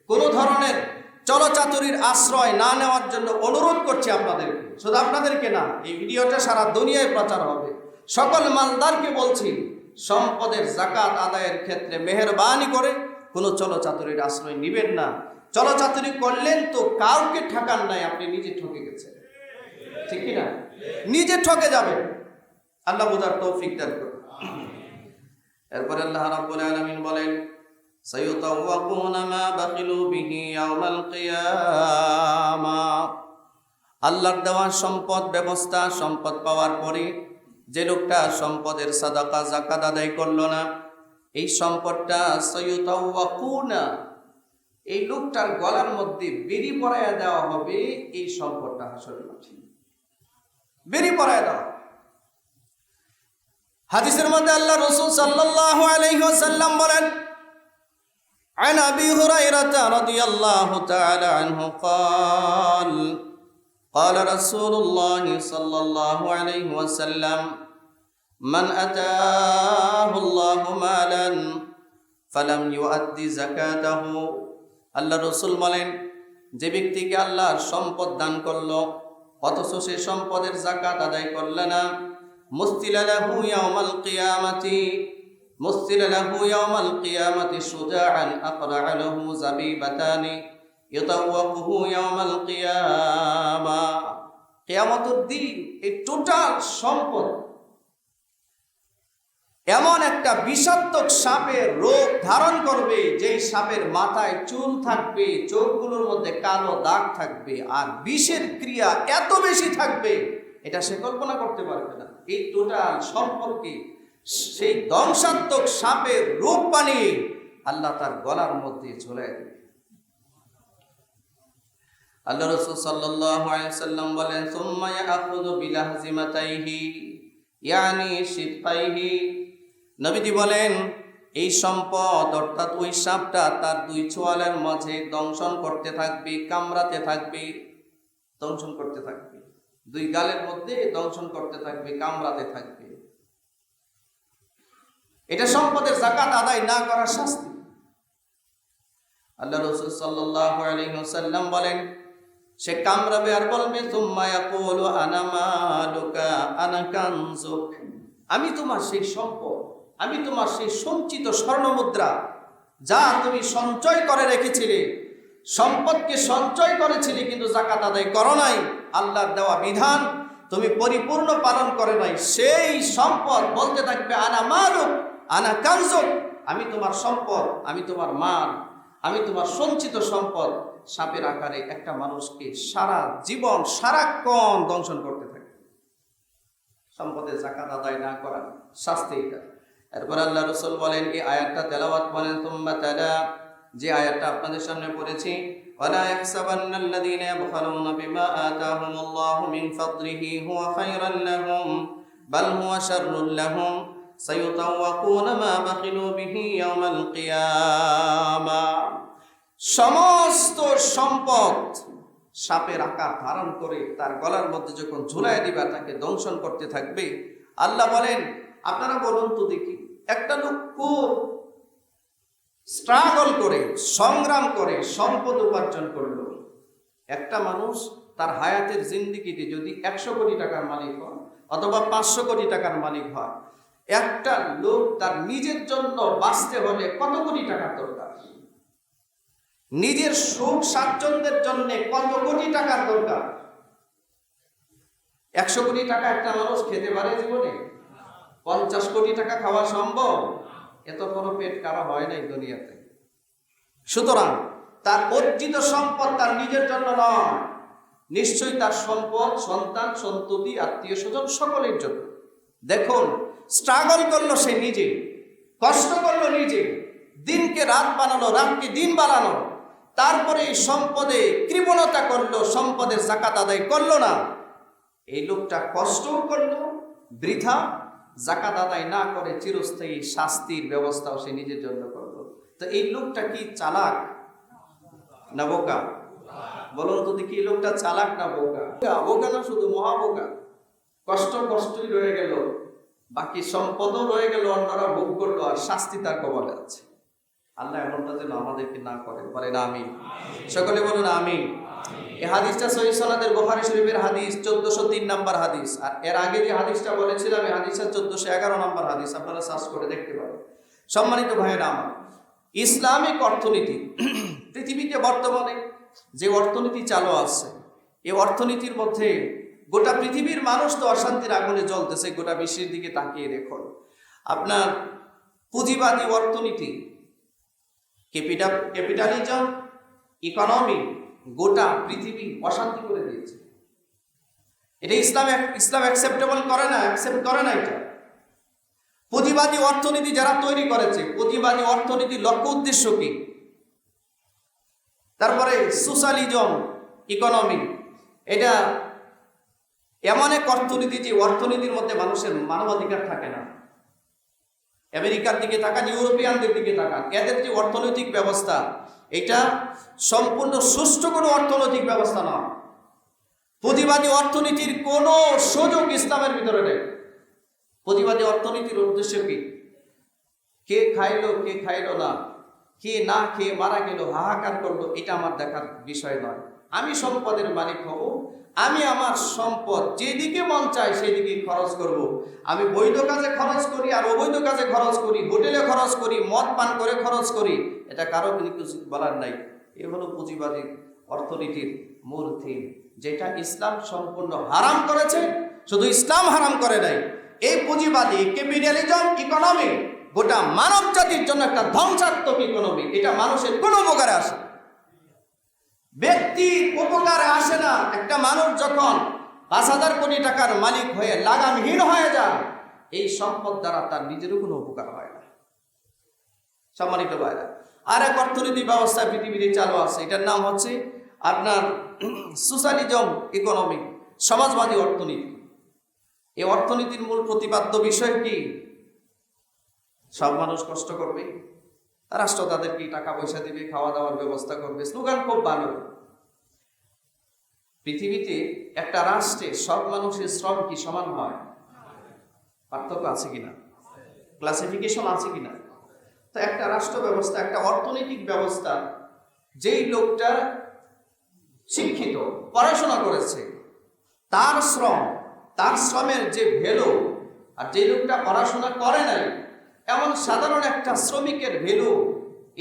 কোনো ধরনের চলচাতুরির আশ্রয় না নেওয়ার জন্য অনুরোধ করছি আপনাদেরকে। শুধু আপনাদেরকে না, এই ভিডিওটা সারা দুনিয়ায় প্রচার হবে। সকল মালদারকে বলছি, সম্পদের যাকাত আদায়ের ক্ষেত্রে মেহেরবানি করে কোনো চলচাতুরির আশ্রয় নেবেন না। চলচাতুরি করলেন তো কাউকে ঠকান নাই, আপনি নিজে ঠকে গেছেন, ঠিক কি না? নিজে ঠকে যাবেন। আল্লাহ বুঝার তৌফিক দান করুন। এরপরে আল্লাহ রাব্বুল আলামিন বলেন, সায়ুতাওয়াকুনা মা বাখিলু বিহি ইয়াউমাল কিয়ামাহ। আল্লাহর দেওয়া সম্পদ ব্যবস্থা, সম্পদ পাওয়ার পরে যে লোকটা সম্পদের সাদাকা যাকাত আদায় করলো না, এই সম্পদটা সায়ুতাওয়াকুনা, এই লোকটার গলার মধ্যে বেরি পরাইয়া দেওয়া হবে। এই সম্পদটা হাসরের মাঠে বেরি পরাইয়া দেওয়া। হাদিসের মধ্যে আল্লাহ রাসূল সাল্লাল্লাহু আলাইহি ওয়াসাল্লাম বলেন, عن أبي هريرة رضي الله تعالى عنه قال قال رسول الله صلى الله عليه وسلم من أتاه الله مالا فلم يؤد زكاته। আল্লাহ রাসূল বলেন, যে ব্যক্তিকে আল্লাহর সম্পদ দান করলো অথচ সে সম্পদের যাকাত আদায় করলো না, মুস্তিলা লাহু ইয়াউমাল কিয়ামাতি, মুস্তিলা লাহু ইয়াউমাল কিয়ামাতি শুজাআন আকরা লাহু যাবিবাতানি ইয়াতাওয়াকুহু ইয়াউমাল কিয়ামা। কিয়ামতের দিন এই টোটাল সম্পদ এমন একটা বিষাক্ত সাপের রূপ ধারণ করবে, যেই সাপের মাথায় চুল থাকবে, চোখগুলোর মধ্যে কালো দাগ থাকবে, আর বিষের ক্রিয়া এত বেশি থাকবে এটা সে কল্পনা করতে পারবে না। এই টোটাল সম্পর্কে সেই ধ্বংসাত্মক সাপের রূপ বানিয়ে আল্লাহ তার গলার মধ্যে ঝুলাই দেবে। আল্লাহ রাসূল সাল্লাল্লাহু আলাইহি ওয়াসাল্লাম বলেন, সুম্মা ইয়াখুযু বিলাহজিমাতাইহি ইয়ানি শিফাইহি। নবীজি বলেন, এই সম্পদ অর্থাৎ ওই সাপটা তার দুই চোয়ালের মাঝে দংশন করতে থাকবে, কামড়াতে থাকবে, দংশন করতে থাকবে, দুই গালের মধ্যে দংশন করতে থাকবে, কামড়াতে থাকবে। এটা সম্পদের যাকাত আদায় না করার শাস্তি। আল্লাহ রাসূল সাল্লাল্লাহু আলাইহি ওয়াসাল্লাম বলেন, সে কামড়াবে আর বলবে, সুম্মা ইয়াকুলু আনা মালুকা আনা কানজুক, আমি তোমার সেই সম্পদ, আমি তোমার সেই সঞ্চিত স্বর্ণমুদ্রা যা তুমি সঞ্চয় করে রেখেছিলে, সম্পদকে সঞ্চয় করেছিলে কিন্তু যাকাত আদায় করো নাই, আল্লাহর দেওয়া বিধান তুমি পরিপূর্ণ পালন করে নাই, সেই সম্পদ বলতে থাকবে আনা মালুক আনা কানজুক, আমি তোমার সম্পদ, আমি তোমার মাল, আমি তোমার সঞ্চিত সম্পদ। সাপের আকারে একটা মানুষকে সারা জীবন সারাক্ষণ দংশন করতে থাকে। সম্পদের যাকাত আদায় না করা শাস্তি এটা। এরপর আল্লাহ রাসূল বলেন, এই আয়াতটা তেলাওয়াত বলেন তোমরা তারা, যে আয়াতটা আপনাদের সামনে পড়েছি, ওয়ালা ইয়াহসাবান্নাল্লাযীনা ইয়াবখালুনা বিমা আতাহুমুল্লাহু মিন ফাদলিহি হুয়া খায়রান লাহুম বাল হুয়া শাররুল লাহুম সায়ুতাওয়াকুনা মা বাখিলু বিহি ইয়াওমাল কিয়ামাহ। সমস্ত সম্পদ সাপের আকার ধারণ করে তার গলার মধ্যে যখন ঝুলাই দিবা, তাকে দংশন করতে থাকবে। আল্লাহ বলেন, আপনারা বলুন তো দেখি, একটা লোক খুব স্ট্রাগল করে, সংগ্রাম করে সম্পদ উপার্জন করলো। একটা মানুষ তার হায়াতের জিন্দেগিতে যদি 100 কোটি টাকার মালিক হয় অথবা 500 কোটি টাকার মালিক হয়, একটা লোক তার নিজের জন্য বাঁচতে হলে কত কোটি টাকার দরকার? নিজের সুখ স্বাচ্ছন্দ্যের জন্য কত কোটি টাকার দরকার? 100 কোটি টাকা একটা মানুষ খেতে পারে জীবনে? 50 কোটি টাকা খাওয়া সম্ভব? এত বড় পেট কারো হয় নাই দুনিয়াতে। সুতরাং তার অর্জিত সম্পদ তার নিজের জন্য নয়, নিশ্চয়ই তার সম্পদ সন্তান সন্ততি আত্মীয় স্বজন সকলের জন্য। দেখুন, স্ট্রাগল করলো সে নিজে, কষ্ট করলো নিজে, দিনকে রাত বানালো, রাতকে দিন বানালো, তারপরে এই সম্পদে কৃপণতা করলো, সম্পদের যাকাত আদায় করলো না। এই লোকটা কষ্টও করলো বৃথা, যাকাত আদায় না করে চিরস্থায়ী শাস্তির ব্যবস্থাও সে নিজের জন্য করলো। তো এই লোকটা কি চালাক না বোকা? বলুন তো দেখি, এই লোকটা চালাক না বোকা? বোকা না, শুধু মহাবোকা। কষ্টই রয়ে গেল, বাকি সম্পদও রয়ে গেল, অন্যরা ভোগ করলো, আর শাস্তি তার কবলে আছে। আল্লাহ এমনটা যেন আমাদেরকে না করে, বলেন আমিন। সকলে বলুন আমিন। এই হাদিসটা সহিহ সনদের বুখারী শরীফের হাদিস, 1403 নম্বর হাদিস। আর এর আগে যে হাদিসটা বলেছিলাম, এই হাদিসটা 1411 নম্বর হাদিস, আপনারা সার্চ করে দেখতে পারেন। সম্মানিত ভাইয়েরা আমার, ইসলামিক অর্থনীতি, পৃথিবীতে বর্তমানে যে অর্থনীতি চালু আছে, এই অর্থনীতির মধ্যে গোটা পৃথিবীর মানুষ তো অশান্তির আগুনে জ্বলতেছে। গোটা বিশ্বের দিকে তাকিয়ে দেখুন, আপনার পুঁজিবাদী অর্থনীতি, ক্যাপিটালিজম ইকোনমি গোটা পৃথিবী অশান্তি করে দিয়েছে। এটা ইসলাম অ্যাকসেপ্টেবল করে না, অ্যাকসেপ্ট করে না এটা। পুঁজিবাদী অর্থনীতি যারা তৈরি করেছে, পুঁজিবাদী অর্থনীতির লক্ষ্য উদ্দেশ্য কি? তারপরে সোশ্যালিজম ইকোনমি, এটা এমন এক অর্থনীতি যে অর্থনীতির মধ্যে মানুষের মানবাধিকার থাকে না। আমেরিকার দিকে তাকান, ইউরোপিয়ানদের দিকে তাকান, এদের যে অর্থনৈতিক ব্যবস্থা, এটা সম্পূর্ণ সুষ্ঠু কোনো অর্থনৈতিক ব্যবস্থা নয়। পুঁজিবাদী অর্থনীতির কোনো সুযোগ ইসলামের ভিতরে নেই। পুঁজিবাদী অর্থনীতির উদ্দেশ্য কি? কে খাইলো কে খাইলো না, কে না খেয়ে মারা গেল, হাহাকার করলো, এটা আমার দেখার বিষয় নয়। আমি সম্পদের মালিক হব, আমি আমার সম্পদ যেদিকে মন চায় সেদিকে খরচ করব। আমি বৈধ কাজে খরচ করি আর অবৈধ কাজে খরচ করি, হোটেলে খরচ করি, মদ পান করে খরচ করি, এটা কারো কিছু বলার নাই। এ হলো পুঁজিবাদী অর্থনীতির মূল থিম, যেটা ইসলাম সম্পূর্ণ হারাম করেছে। শুধু ইসলাম হারাম করে নাই, এই পুঁজিবাদী ক্যাপিটালিজম ইকোনমি গোটা মানব জাতির জন্য একটা ধ্বংসাত্মক ইকোনমি। এটা মানুষের কোনো উপকারে আসে, ব্যক্তির উপকারে আসে না। একটা মানুষ যখন 5,000 কোটি টাকার মালিক হয়ে লাগামহীন হয়ে যায়, এই সম্পদ দ্বারা তার নিজেরও কোনো উপকার হয় না। সম্মানিত ভাইরা, আর এক অর্থনীতি ব্যবস্থা পৃথিবীতে চালু আছে, এটার নাম হচ্ছে আপনার সোশ্যালিজম ইকোনমি, সমাজবাদী অর্থনীতি। এই অর্থনীতির মূল প্রতিপাদ্য বিষয় কি? সব মানুষ কষ্ট করবে, রাষ্ট্র তাদেরকে টাকা পয়সা দিবে, খাওয়া দাওয়ার ব্যবস্থা করবে। স্লোগান খুব ভালো। পৃথিবীতে একটা রাষ্ট্রে সব মানুষের শ্রম কি সমান হয়? পার্থক্য আছে কিনা? ক্লাসিফিকেশন আছে কিনা? তো একটা রাষ্ট্র ব্যবস্থা, একটা অর্থনৈতিক ব্যবস্থা, যেই লোকটা শিক্ষিত, পড়াশোনা করেছে, তার শ্রম, তার শ্রমের যে ভ্যালু, আর যে লোকটা পড়াশোনা করে নাই এমন সাধারণ একটা শ্রমিকের ভ্যালু,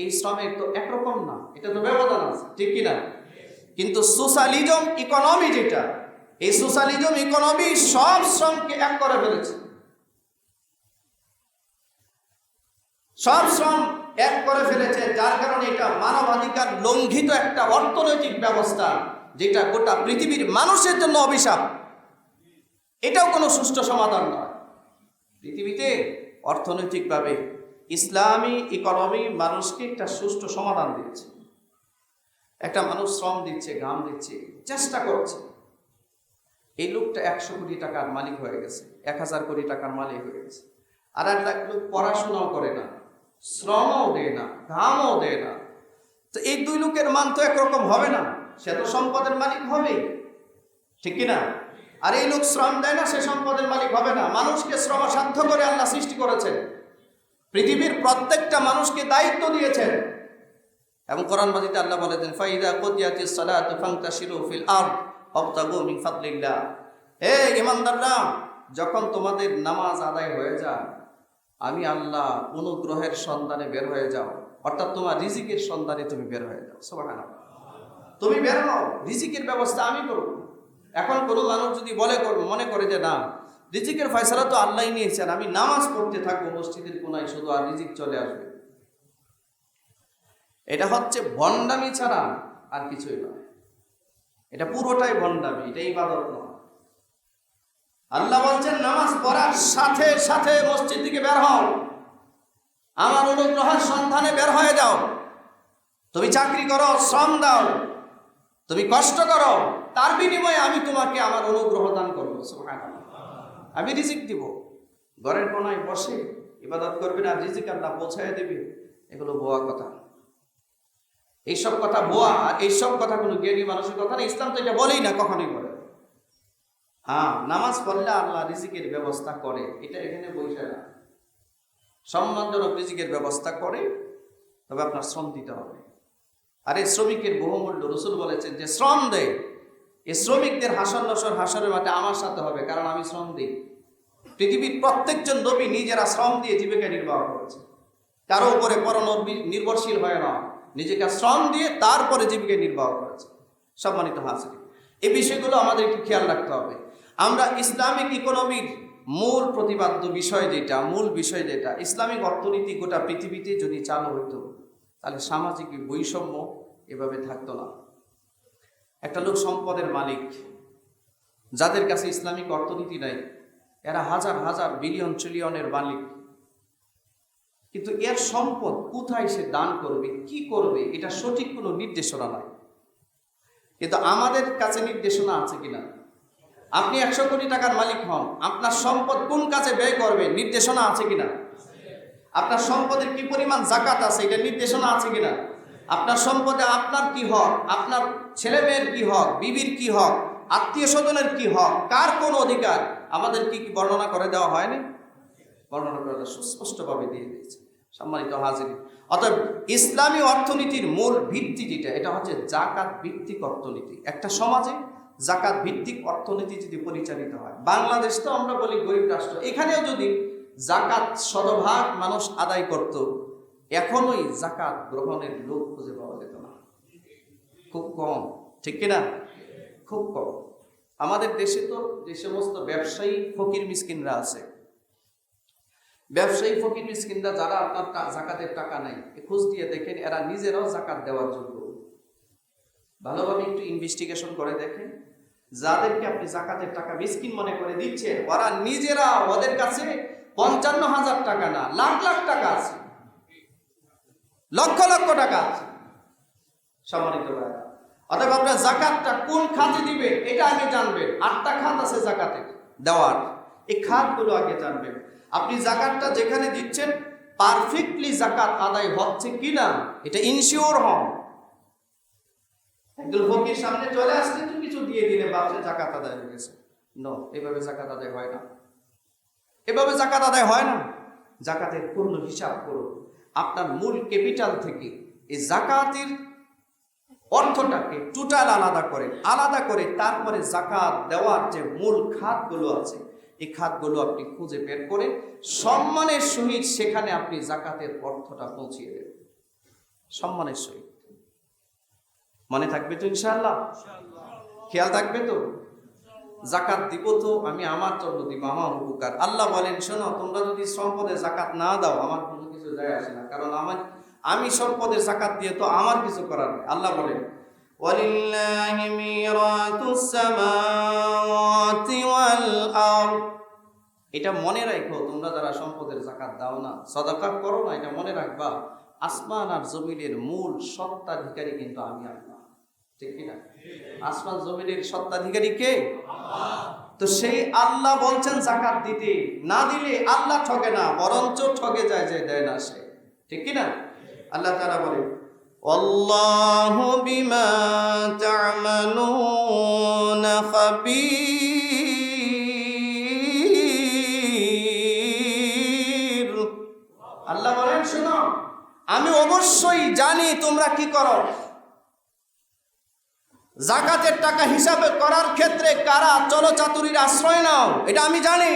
এই শ্রমের তো একরকম না, এটা তো ব্যবধান আছে, ঠিক কিনা? কিন্তু সোশ্যালিজম ইকোনমি যেটা, এই সোশ্যালিজম ইকোনমি সব শ্রমকে এক করে ফেলেছে, সব শ্রম এক করে ফেলেছে। যার কারণে এটা মানবাধিকার লঙ্ঘিত একটা অর্থনৈতিক ব্যবস্থা, যেটা গোটা পৃথিবীর মানুষের জন্য অভিশাপ। এটাও কোনো সুষ্ঠু সমাধান নয়। পৃথিবীতে অর্থনৈতিকভাবে ইসলামী ইকোনমি মানুষকে একটা সুষ্ঠু সমাধান দিয়েছে। একটা মানুষ শ্রম দিচ্ছে, ঘাম দিচ্ছে, চেষ্টা করছে, এই লোকটা 100 কোটি টাকার মালিক হয়ে গেছে, 1000 কোটি টাকার মালিক হয়ে গেছে। আর একটা লোক পড়াশোনাও করে না, শ্রমও দেয় না, ঘামও দেয় না, তো এই দুই লোকের মান তো একরকম হবে না। সে তো সম্পদের মালিক হবে, ঠিক কিনা? আর এই লোক শ্রম দেয় না, সে সম্পদের মালিক হবে না। মানুষকে শ্রমসাধ্য করে আল্লাহ সৃষ্টি করেছেন, পৃথিবীর প্রত্যেকটা মানুষকে দায়িত্ব দিয়েছেন। এবং কোরআন মাজিদে আল্লাহ বলেছেন, ফাইদা কুদিয়াতিস সালাতু ফান্তাশিরু ফিল আরদ ওয়াবতাগু মিন ফাদলিল্লাহ। হে ঈমানদাররা, যখন তোমাদের নামাজ আদায় হয়ে যায়, আমি আল্লাহ অনুগ্রহের সন্ধানে বের হয়ে যাও, অর্থাৎ তোমার রিজিকের সন্ধানে তুমি বের হয়ে যাও। সুবহানাল্লাহ, তুমি বের হও, রিজিকের ব্যবস্থা আমি করব। এখন কোনো মানুষ যদি মনে করে যে না, রিজিকের ফয়সালা তো আল্লাহই নিয়েছেন, আমি নামাজ পড়তে থাকবো মসজিদের কোনায় শুধু, আর রিজিক চলে আসবে, এটা হচ্ছে ভণ্ডামি ছাড়া আর কিছুই নয়। এটা পুরোটাই ভণ্ডামি, এটা ইবাদত নয়। আল্লাহ বলছেন, নামাজ পড়ার সাথে সাথে মসজিদ থেকে বের হও, আমার অনুগ্রহের সন্ধানে বের হয়ে যাও। তুমি চাকরি করো, শ্রম দাও, তুমি কষ্ট করো, তার বিনিময়ে আমি তোমাকে আমার অনুগ্রহ দান করবো। সুবহানাল্লাহ, আমি রিজিক দিব। ঘরের কোনায় বসে ইবাদত করবে না, রিজিক আল্লাহ পৌঁছায় দেবে, এগুলো ভুয়া কথা। এইসব কথা ভুয়া, আর এইসব কথা কোনো জ্ঞানী মানুষের কথা না। ইসলাম তো এটা বলেই না, কখনোই বলে। হ্যাঁ, নামাজ পড়লে আল্লাহ রিজিকের ব্যবস্থা করে, এটা এখানে বইছে না। সম্মানজনক রিজিকের ব্যবস্থা করে, তবে আপনার শ্রম দিতে হবে। আর এই শ্রমিকের বহুমূল্য, রাসূল বলেছেন যে শ্রম দেয়, এই শ্রমিকদের হাসর নসর হাসরের মাঠে আমার সাথে হবে, কারণ আমি শ্রম দিই। পৃথিবীর প্রত্যেকজন নবী নিজেরা শ্রম দিয়ে জীবিকা নির্বাহ করেছে, কারো উপরে নির্ভরশীল হয় না, নিজেকে শ্রম দিয়ে তারপরে জীবিকা নির্বাহ করেছে। সম্মানিত হাজির, এই বিষয়গুলো আমাদের একটু খেয়াল রাখতে হবে। আমরা ইসলামিক ইকোনমির মূল প্রতিপাদ্য বিষয় যেটা, মূল বিষয় যেটা, ইসলামিক অর্থনীতি গোটা পৃথিবীতে যদি চালু হইতো, তাহলে সামাজিক বৈষম্য এভাবে থাকতো না। একটা লোক সম্পদের মালিক, যাদের কাছে ইসলামিক অর্থনীতি নাই, এরা হাজার হাজার বিলিয়ন ট্রিলিয়নের মালিক, কিন্তু এর সম্পদ কোথায় সে দান করবে, কি করবে, এটা সঠিক কোনো নির্দেশনা নাই। কিন্তু আমাদের কাছে নির্দেশনা আছে কিনা? আপনি 100 কোটি টাকার মালিক হন, আপনার সম্পদ কোন কাজে ব্যয় করবে, নির্দেশনা আছে কিনা? আপনার সম্পদের কি পরিমাণ যাকাত আছে, এটা নির্দেশনা আছে কিনা? আপনার সম্পদে আপনার কি হক, আপনার ছেলে মেয়ের কি হক, বিবির কি হক, আত্মীয় স্বজনের কি হক, কার কোন অধিকার, আমাদের কি বর্ণনা করে দেওয়া হয়নি? বর্ণনা করে সুস্পষ্টভাবে দিয়ে দিয়েছে। সম্মানিত হাজির, অতএব ইসলামী অর্থনীতির মূল ভিত্তি যেটা, এটা হচ্ছে যাকাত ভিত্তিক অর্থনীতি। একটা সমাজে যাকাত ভিত্তিক অর্থনীতি যদি পরিচালিত হয়, বাংলাদেশ তো আমরা বলি গরিব রাষ্ট্র, এখানেও যদি যাকাত শতভাগ মানুষ আদায় করত, এখনোই যাকাত গ্রহণের লোক খুঁজে পাওয়া যেত না, খুব কম, ঠিক কিনা? খুব কম। আমাদের দেশে তো যে সমস্ত ব্যবসায়ী ফকির মিসকিনরা আছে, ব্যবসায়ী ফকির মিসকিনরা যারা আপনার যাকাতের টাকা নেই, খোঁজ দিয়ে দেখেন এরা নিজেরাও যাকাত দেওয়ার যোগ্য। ভালোভাবে একটু ইনভেস্টিগেশন করে দেখেন, যাদেরকে আপনি যাকাতের টাকা মিসকিন মনে করে দিচ্ছেন, ওরা নিজেরা, ওদের কাছে 55,000 টাকা না, লাখ লাখ টাকা আছে, লক্ষ লক্ষ টাকা আছে। সম্মানিত ভাইরা, অতএব আপনার জাকাতটা কোন খাতে দিবে এটা আগে জানবেন। 8টা খাত আছে জাকাতের দেওয়ার, এই খাতগুলো আগে জানবেন। আপনি জাকাতটা যেখানে দিচ্ছেন পারফেক্টলি জাকাত আদায় হচ্ছে কিনা এটা ইনশিওর হন। একদম ফকির সামনে চলে আসলে তো কিছু দিয়ে দিলে বাপসে জাকাত আদায় হয়ে গেছে, নো, এভাবে জাকাত আদায় হয় না। এভাবে জাকাত আদায় হয় না। জাকাতের পূর্ণ হিসাব করুন। আপনার মূল ক্যাপিটাল থেকে এই জাকাতের অর্থটাকে টোটাল আলাদা করে তারপরে জাকাত দেওয়ার যে মূল খাতগুলো আছে এই খাতগুলো আপনি খুঁজে বের করে সম্মানের সহিত সেখানে আপনি জাকাতের অর্থটা পৌঁছিয়ে দেবেন, সম্মানের সহিত। মনে থাকবে তো ইনশাআল্লাহ? খেয়াল থাকবে তো? জাকাত দিব তো আমি আমার জন্য দিব, আমার উপকার। আল্লাহ বলেন, শোনো, তোমরা যদি সম্পদের জাকাত না দাও আমার কোনো কিছু যায় আসে না, কারণ আমি সম্পদের জাকাত দিয়ে তো আমার কিছু করার নেই। আল্লাহ বলেন, ওয়ালিল্লাহি মিরাতুস সামাওয়াতি ওয়াল আরদ। এটা মনে রাখো, তোমরা যারা সম্পদের জাকাত দাও না, সাদাকা করো না, এটা মনে রাখবা আসমান আর জমিনের মূল সত্ত্বাধিকারী কিন্তু আমি আল্লাহ। ঠিক কিনা? আসমান জমিনের সত্ত্বাধিকারী কে? তো সেই আল্লাহ বলছেন জাকাত দিতে, না দিলে আল্লাহ ঠকে না, বরঞ্চ ঠকে যায় যে দেয় না সে। ঠিক কিনা? আল্লাহ তাআলা বলেন, আল্লাহু বিমা তা'মালুনা খাবীর। আল্লাহ বলেন, শোনো, আমি অবশ্যই জানি তোমরা কি করো। জাকাতের টাকা হিসাবে করার ক্ষেত্রে কারা চলচাতুরির আশ্রয় নাও এটা আমি জানি।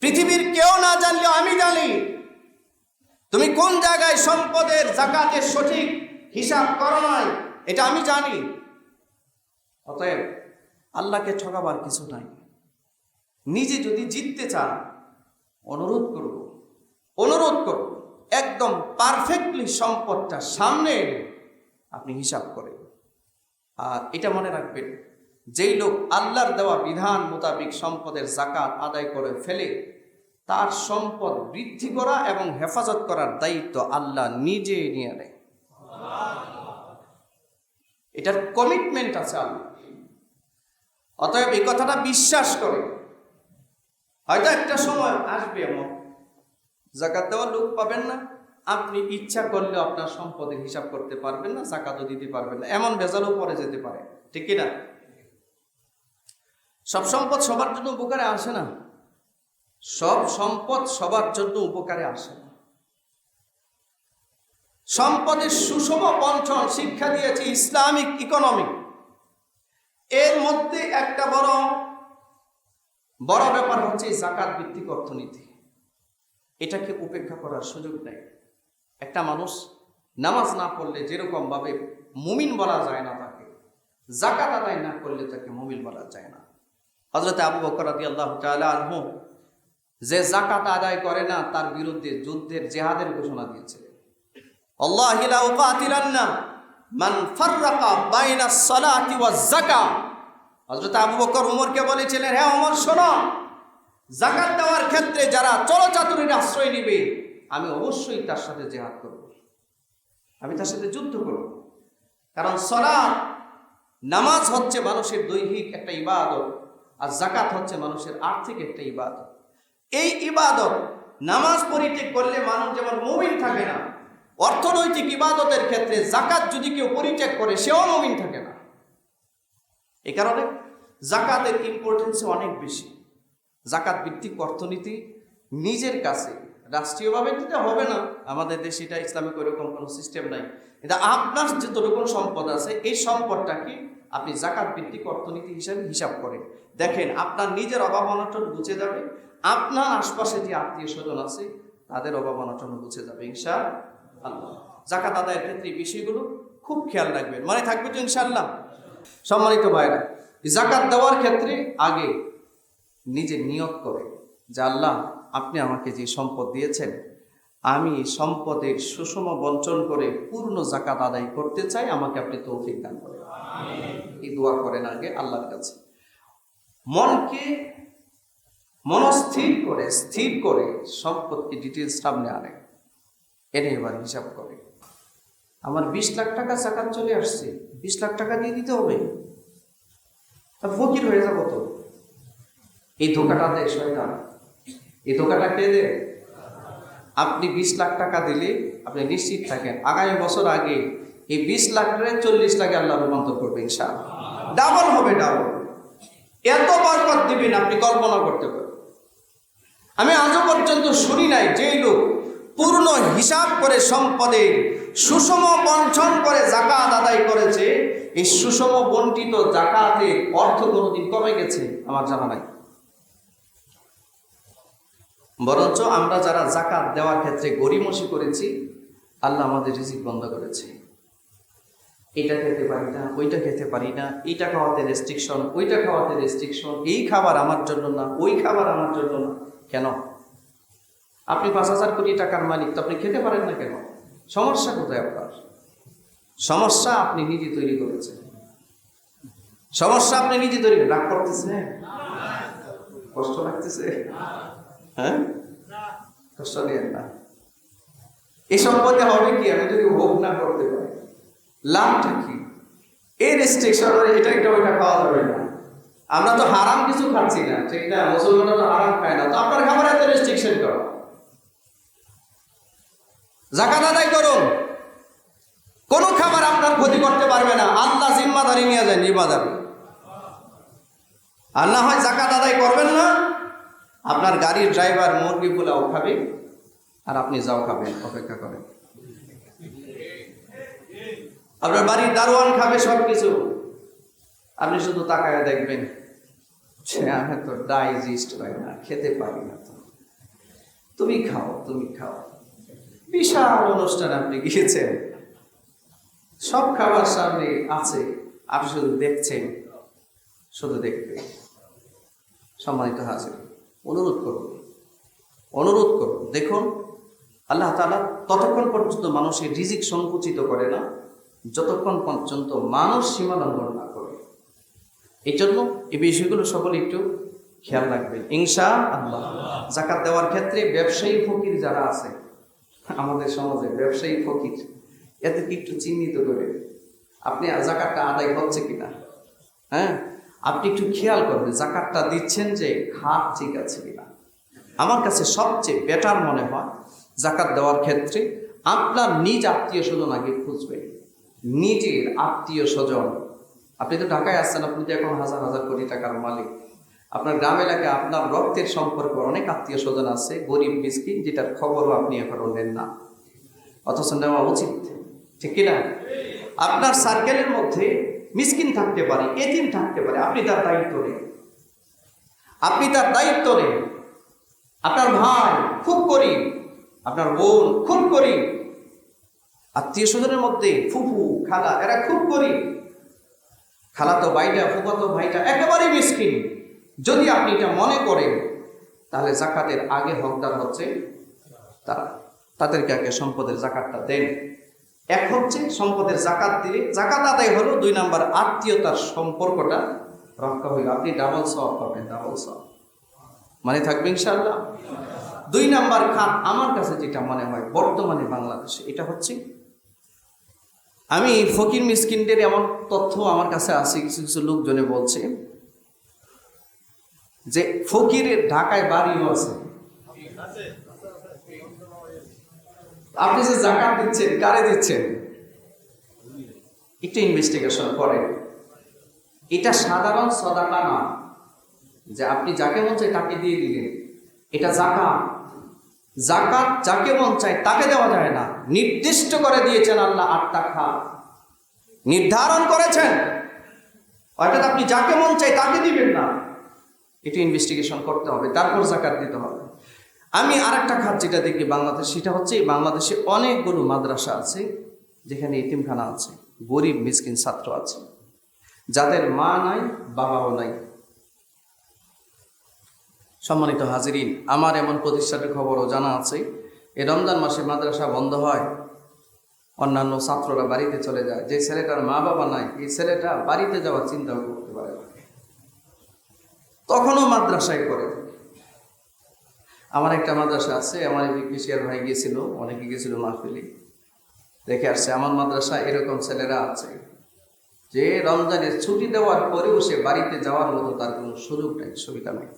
পৃথিবীর কেউ না জানলেও আমি জানি তুমি কোন জায়গায় সম্পদের জাকাতের সঠিক হিসাব করো নাই, এটা আমি জানি। অতএব আল্লাহকে ঠকাবার কিছু নাই। নিজে যদি জিততে চান অনুরোধ করব একদম পারফেক্টলি সম্পদটা সামনে এনে আপনি হিসাব করেন। আর এটা মনে রাখবেন, যেই লোক আল্লাহর দেওয়া বিধান মোতাবেক সম্পদের জাকাত আদায় করে ফেলে তার সম্পদ বৃদ্ধি করা এবং হেফাজত করার দায়িত্ব আল্লাহ নিজে নিয়ে নেয়। এটার কমিটমেন্ট আছে আল্লাহ। অতএব এই কথাটা বিশ্বাস করে, হয়তো একটা সময় আসবে এমন জাকাত দেওয়ার লোক পাবেন না, আপনি ইচ্ছা করলেও আপনার সম্পদের হিসাব করতে পারবেন না, জাকাতও দিতে পারবেন না, এমন ভেজালও পরে যেতে পারে। ঠিক কিনা? সব সম্পদ সবার জন্য উপকারে আসে না, সব সম্পদ সবার জন্য উপকারে আসে না। সম্পদের সুষম বন্টন শিক্ষা দিয়েছে ইসলামিক ইকোনমি। এর মধ্যে একটা বড় ব্যাপার হচ্ছে জাকাত ভিত্তিক অর্থনীতি। এটাকে উপেক্ষা করার সুযোগ নেই। একটা মানুষ নামাজ না পড়লে যেরকম ভাবে মুমিন বলা যায় না, তাকে জাকাত আদায় না করলে তাকে মুমিন বলা যায় না। হযরত আবু বকর রাদিয়াল্লাহু তাআলা আনহু যে জাকাত আদায় করে না তার বিরুদ্ধে যুদ্ধের জিহাদের ঘোষণা দিয়েছিলেন। আল্লাহি লা উকাতিলান্না মান ফাররাকা বাইনাস সালাতি ওয়াজ যাকাত। হযরত আবু বকর ওমরকে বলেছিলেন, হে ওমর, শোনো, জাকাত দেওয়ার ক্ষেত্রে যারা চলচাতুরির আশ্রয় নেবে আমি অবশ্যই তার সাথে জিহাদ করব, আমি তার সাথে যুদ্ধ করব। কারণ সালাত, নামাজ হচ্ছে মানুষের দৈহিক একটা ইবাদত, আর জাকাত হচ্ছে মানুষের আর্থিক একটা ইবাদত। এই ইবাদত নামাজ পরিত্যাগ করলে মানুষ যেমন মুমিন থাকে না, অর্থনৈতিক ইবাদতের ক্ষেত্রে জাকাত যদি কেউ পরিত্যাগ করে সেও মুমিন থাকে না। এই কারণে জাকাতের ইম্পর্টেন্স অনেক বেশি। জাকাত ভিত্তিক অর্থনীতি নিজের কাছে রাষ্ট্রীয়ভাবে দিতে হবে না, আমাদের দেশে এটা ইসলামিক ওইরকম কোনো সিস্টেম নাই। এটা আপনার যতটুকু সম্পদ আছে এই সম্পদটাকে আপনি জাকাত ভিত্তিক অর্থনীতি হিসাবে হিসাব করেন, দেখেন আপনার নিজের অভাব অনটন বুঝে যাবে, আপনার আশপাশে যে আত্মীয় স্বজন আছে তাদের অভাব অনটন বুঝে যাবে ইনশাআল্লাহ। জাকাত আদায়ের ক্ষেত্রে এই বিষয়গুলো খুব খেয়াল রাখবেন, মনে থাকবে তো ইনশাআল্লাহ। সম্মানিত ভাইরা, জাকাত দেওয়ার ক্ষেত্রে আগে নিজে নিয়ত করে যে আল্লাহ, আপনি আমাকে যে সম্পদ দিয়েছেন আমি সম্পদের সুষম বন্টন করে পূর্ণ জাকাত আদায় করতে চাই, আমাকে আপনি তৌফিক দান করেন। এই দোয়া করেন আগে আল্লাহর কাছে। মনকে মনস্থির করে স্থির করে সম্পদকে ডিটেলস সামনে আনে, এনে এবার হিসাব করে আমার 20 লাখ টাকা জাকাত চলে আসছে, 20 লাখ টাকা দিয়ে দিতে হবে, তা ফকির হয়ে যাবো তো। এই ধোকাটা দেয় শয়তান। এই ধোকাটা কে দেয়? আপনি 20 লাখ টাকা দিলে আপনি নিশ্চিত থাকেন আগামী বছর আগে এই 20 লাখের 40 লাখে আল্লাহ রূপান্তর করবে ইনশাআল্লাহ। ডাবল হবে, ডাবল। এত বরকত দিবেন আপনি কল্পনা করতে পারেন। আমি আজও পর্যন্ত শুনি নাই যে লোক পূর্ণ হিসাব করে সম্পদের সুষম বন্টন করে যাকাত আদায় করেছে, এই সুষম বন্টিত যাকাতের অর্থ কোনোদিন কমে গেছে আমার জানা নাই। বরঞ্চ আমরা যারা যাকাত দেওয়ার ক্ষেত্রে গড়িমসি করেছি, আল্লাহ আমাদের রিজিক বন্ধ করেছে। এটা খেতে পারি না, ওইটা খেতে পারি না, এইটা খাওয়াতে রেস্ট্রিকশন, ওইটা খাওয়াতে রেস্ট্রিকশন, এই খাবার আমার জন্য না, ওই খাবার আমার জন্য না। কেন? আপনি 5,000 কোটি টাকার মালিক, তো আপনি খেতে পারেন না কেন? সমস্যা কোথায় আপনার? সমস্যা আপনি নিজে তৈরি করেছেন। সমস্যা আপনি নিজে তৈরি। রাগ করতেছে? কষ্ট লাগতেছে? হ্যাঁ, কষ্ট নেন না। এই সম্পদে হবে কি আমি যদি ভোগ না করতে পারি? লাভটা কি? এই রেস্ট্রিকশন, এটা ওইটা খাওয়া যাবে না। আমরা তো হারাম কিছু খাচ্ছি না, ঠিক না? মুসলমানরা তো হারাম খায় না, তো আপনার খাবারে এত রেস্ট্রিকশন করো। যাকাত আদায় করুন, কোন খাবার আপনার ক্ষতি করতে পারবে না। আল্লাহ জিম্মাদারি নিয়ে যায়, জিম্মাদারি। আর না হয় যাকাত আদায় করবেন না, আপনার গাড়ির ড্রাইভার মুরগি পোলাও খাবে আর আপনি যাও খাবেন, অপেক্ষা করেন। আপনার বাড়ির দারোয়ান খাবে সবকিছু, আপনি শুধু তাকায় দেখবেন, আমি তো ডাইজেস্ট হয় না, খেতে পারি না। তো তুমি খাও, তুমি খাও। বিশাল অনুষ্ঠান আপনি গিয়েছেন, সব খাবার সামনে আছে, আপনি শুধু দেখছেন, শুধু দেখবে। সম্মানিত হাজির, অনুরোধ করুন, দেখুন আল্লাহ তাআলা ততক্ষণ পর্যন্ত মানুষের রিজিক সংকুচিত করে না যতক্ষণ পর্যন্ত মানুষ সীমা লঙ্ঘন না করে। এই জন্য এই বিষয়গুলো সকলে একটু খেয়াল রাখবেন ইনশাআল্লাহ। যাকাত দেওয়ার ক্ষেত্রে ব্যবসায়ী ফকির যারা আছে আমাদের সমাজে, ব্যবসায়ী ফকির, এদেরকে একটু চিহ্নিত করে আপনি যাকাতটা আদায় হচ্ছে কিনা, হ্যাঁ, আপনি একটু খেয়াল করবেন যাকাতটা দিচ্ছেন যে খাত ঠিক আছে কিনা। আমার কাছে সবচেয়ে বেটার মনে হয় যাকাত দেওয়ার ক্ষেত্রে আপনার নিজ আত্মীয় স্বজন আগে খুঁজবেন। নিজের আত্মীয় স্বজন, আপনি তো ঢাকায় আসছেন, আপনি তো এখন হাজার হাজার কোটি টাকার মালিক। আপনার গ্রাম এলাকায় আপনার রক্তের সম্পর্ক অনেক আত্মীয় স্বজন আছে, গরিব মিসকিন, যেটার খবরও আপনি এখনো নেন না, অথচ নেওয়া উচিত, ঠিক কিনা? আপনার সার্কেলের মধ্যে মিসকিন থাকতে পারে, এতিম থাকতে পারে, আপনি তার দায়িত্ব নেন। আপনার ভাই খুব গরিব, আপনার বোন খুব গরিব, আত্মীয় স্বজনের মধ্যে ফুফু খালা এরা খুব গরিব, খালাতো ভাইটা ফুফাতো ভাইটা একেবারেই মিসকিন। যদি আপনি এটা মনে করেন তাহলে যাকাতের আগে হকদার হচ্ছে তারা, তাদেরকে আগে সম্পদের যাকাতটা দেন। এক হচ্ছে সম্পদের যাকাত দিলে যাকাত আদায় হলো, 2 নাম্বার আত্মীয়তার সম্পর্কটা রক্ষা হইল, আপনি ডাবল সওয়াব পাবেন, ডাবল সওয়াব মানে থাকবে ইনশাআল্লাহ। 2 নাম্বার খাত আমার কাছে যেটা মনে হয় বর্তমানে বাংলাদেশে, এটা হচ্ছে, আমি ফকির মিসকিনদের এমন তথ্য আমার কাছে আছে, কিছু কিছু লোকজনে বলছে যে ফকিরের ঢাকায় বাড়িও আছে। আপনি যে যাকাত দিচ্ছেন, কারে দিচ্ছেন? একটু ইনভেস্টিগেশন করেন। এটা সাধারণ সদাকা না যে আপনি যাকে মন চায় তাকে দিয়ে দিলেন, এটা যাকাত। যাকাত যাকে মন চায় তাকে দেওয়া যায় না, নির্দিষ্ট করে দিয়েছেন আল্লাহ 8টা খাত নির্ধারণ করেছেন, অর্থাৎ আপনি যাকে মন চায় তাকে দিবেন না, এটা ইনভেস্টিগেশন করতে হবে, তারপর যাকাত দিতে হবে। আমি আরেকটা খাত যেটা দেখি বাংলাদেশ, সেটা হচ্ছে বাংলাদেশে অনেকগুলো মাদ্রাসা আছে যেখানে এতিমখানা আছে, গরিব মিসকিন ছাত্র আছে, যাদের মা নাই বাবাও নাই। সম্মানিত হাজিরিন, আমার এমন প্রতিষ্ঠানের খবরও জানা আছে, এই রমজান মাসে মাদ্রাসা বন্ধ হয়, অন্যান্য ছাত্ররা বাড়িতে চলে যায়, যে ছেলেটার মা বাবা নাই এই ছেলেটা বাড়িতে যাওয়ার চিন্তাও করতে পারে না, তখনও মাদ্রাসায় করে। আমার একটা মাদ্রাসা আছে, আমার কেশিয়ার ভাই গিয়েছিল, অনেকে গিয়েছিল মাহফিলে, দেখে আসছে আমার মাদ্রাসা এরকম ছেলেরা আছে যে রমজানের ছুটি দেওয়ার পরেও সে বাড়িতে যাওয়ার মতো তার কোনো সুযোগ নাই, সুবিধা নাই।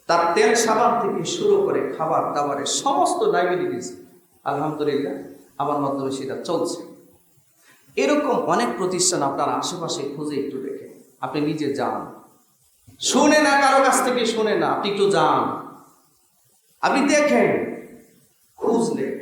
তার তেল সাবান থেকে শুরু করে খাবার দাবারের সমস্ত লাইবিলিটিস আলহামদুলিল্লাহ আমার মাধ্যমে সেটা চলছে। এরকম অনেক প্রতিষ্ঠান আপনার আশেপাশে খুঁজে একটু দেখে, আপনি নিজে যান, শুনে না কারো কাছ থেকে, শুনে না, আপনি একটু যান, আপনি দেখেন, খোঁজ নেন।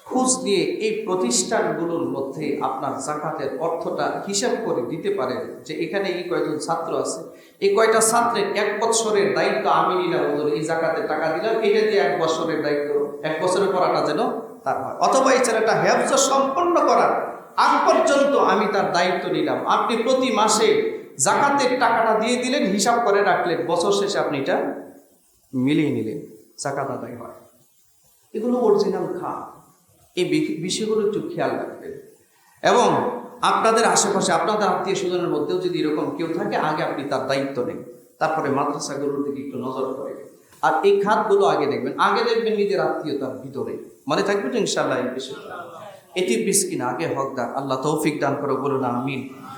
খোঁজ নিয়ে এই প্রতিষ্ঠানগুলোর মধ্যে আপনার যাকাতের অর্থটা হিসাব করে দিতে পারেন যে এখানে এই কয়জন ছাত্র আছে, এই কয়টা ছাত্রের 1 বছরের দায়িত্ব আমি নিলাম, এই যাকাতের টাকা দিলাম, এটা দিয়ে 1 বছরের দায়িত্ব, 1 বছরের পড়াটা যেন তার হয়, অথবা এই ছেলেটা হেফজ সম্পন্ন করার আগ পর্যন্ত আমি তার দায়িত্ব নিলাম। আপনি প্রতি মাসে যাকাতের টাকাটা দিয়ে দিলেন, হিসাব করে রাখলেন, বছর শেষে আপনি এটা মিলিয়ে নিলেন, যাকাত আদায় হয়। এগুলো অরিজিনাল খাত। এই বিষয়গুলো একটু খেয়াল রাখবেন। এবং আপনাদের আশেপাশে আপনাদের আত্মীয় স্বজনের মধ্যেও যদি এরকম কেউ থাকে, আগে আপনি তার দায়িত্ব নেন, তারপরে মাদ্রাসাগুলোর দিকে একটু নজর করেন। আর এই খাতগুলো আগে দেখবেন, নিজের আত্মীয়তার ভিতরে। মনে থাকবে তো ইনশাআল্লাহ এই বিষয়টা। এটি বিস্কিন আগে হকদার। আল্লাহ তৌফিক দান করে, বলুন আমিন।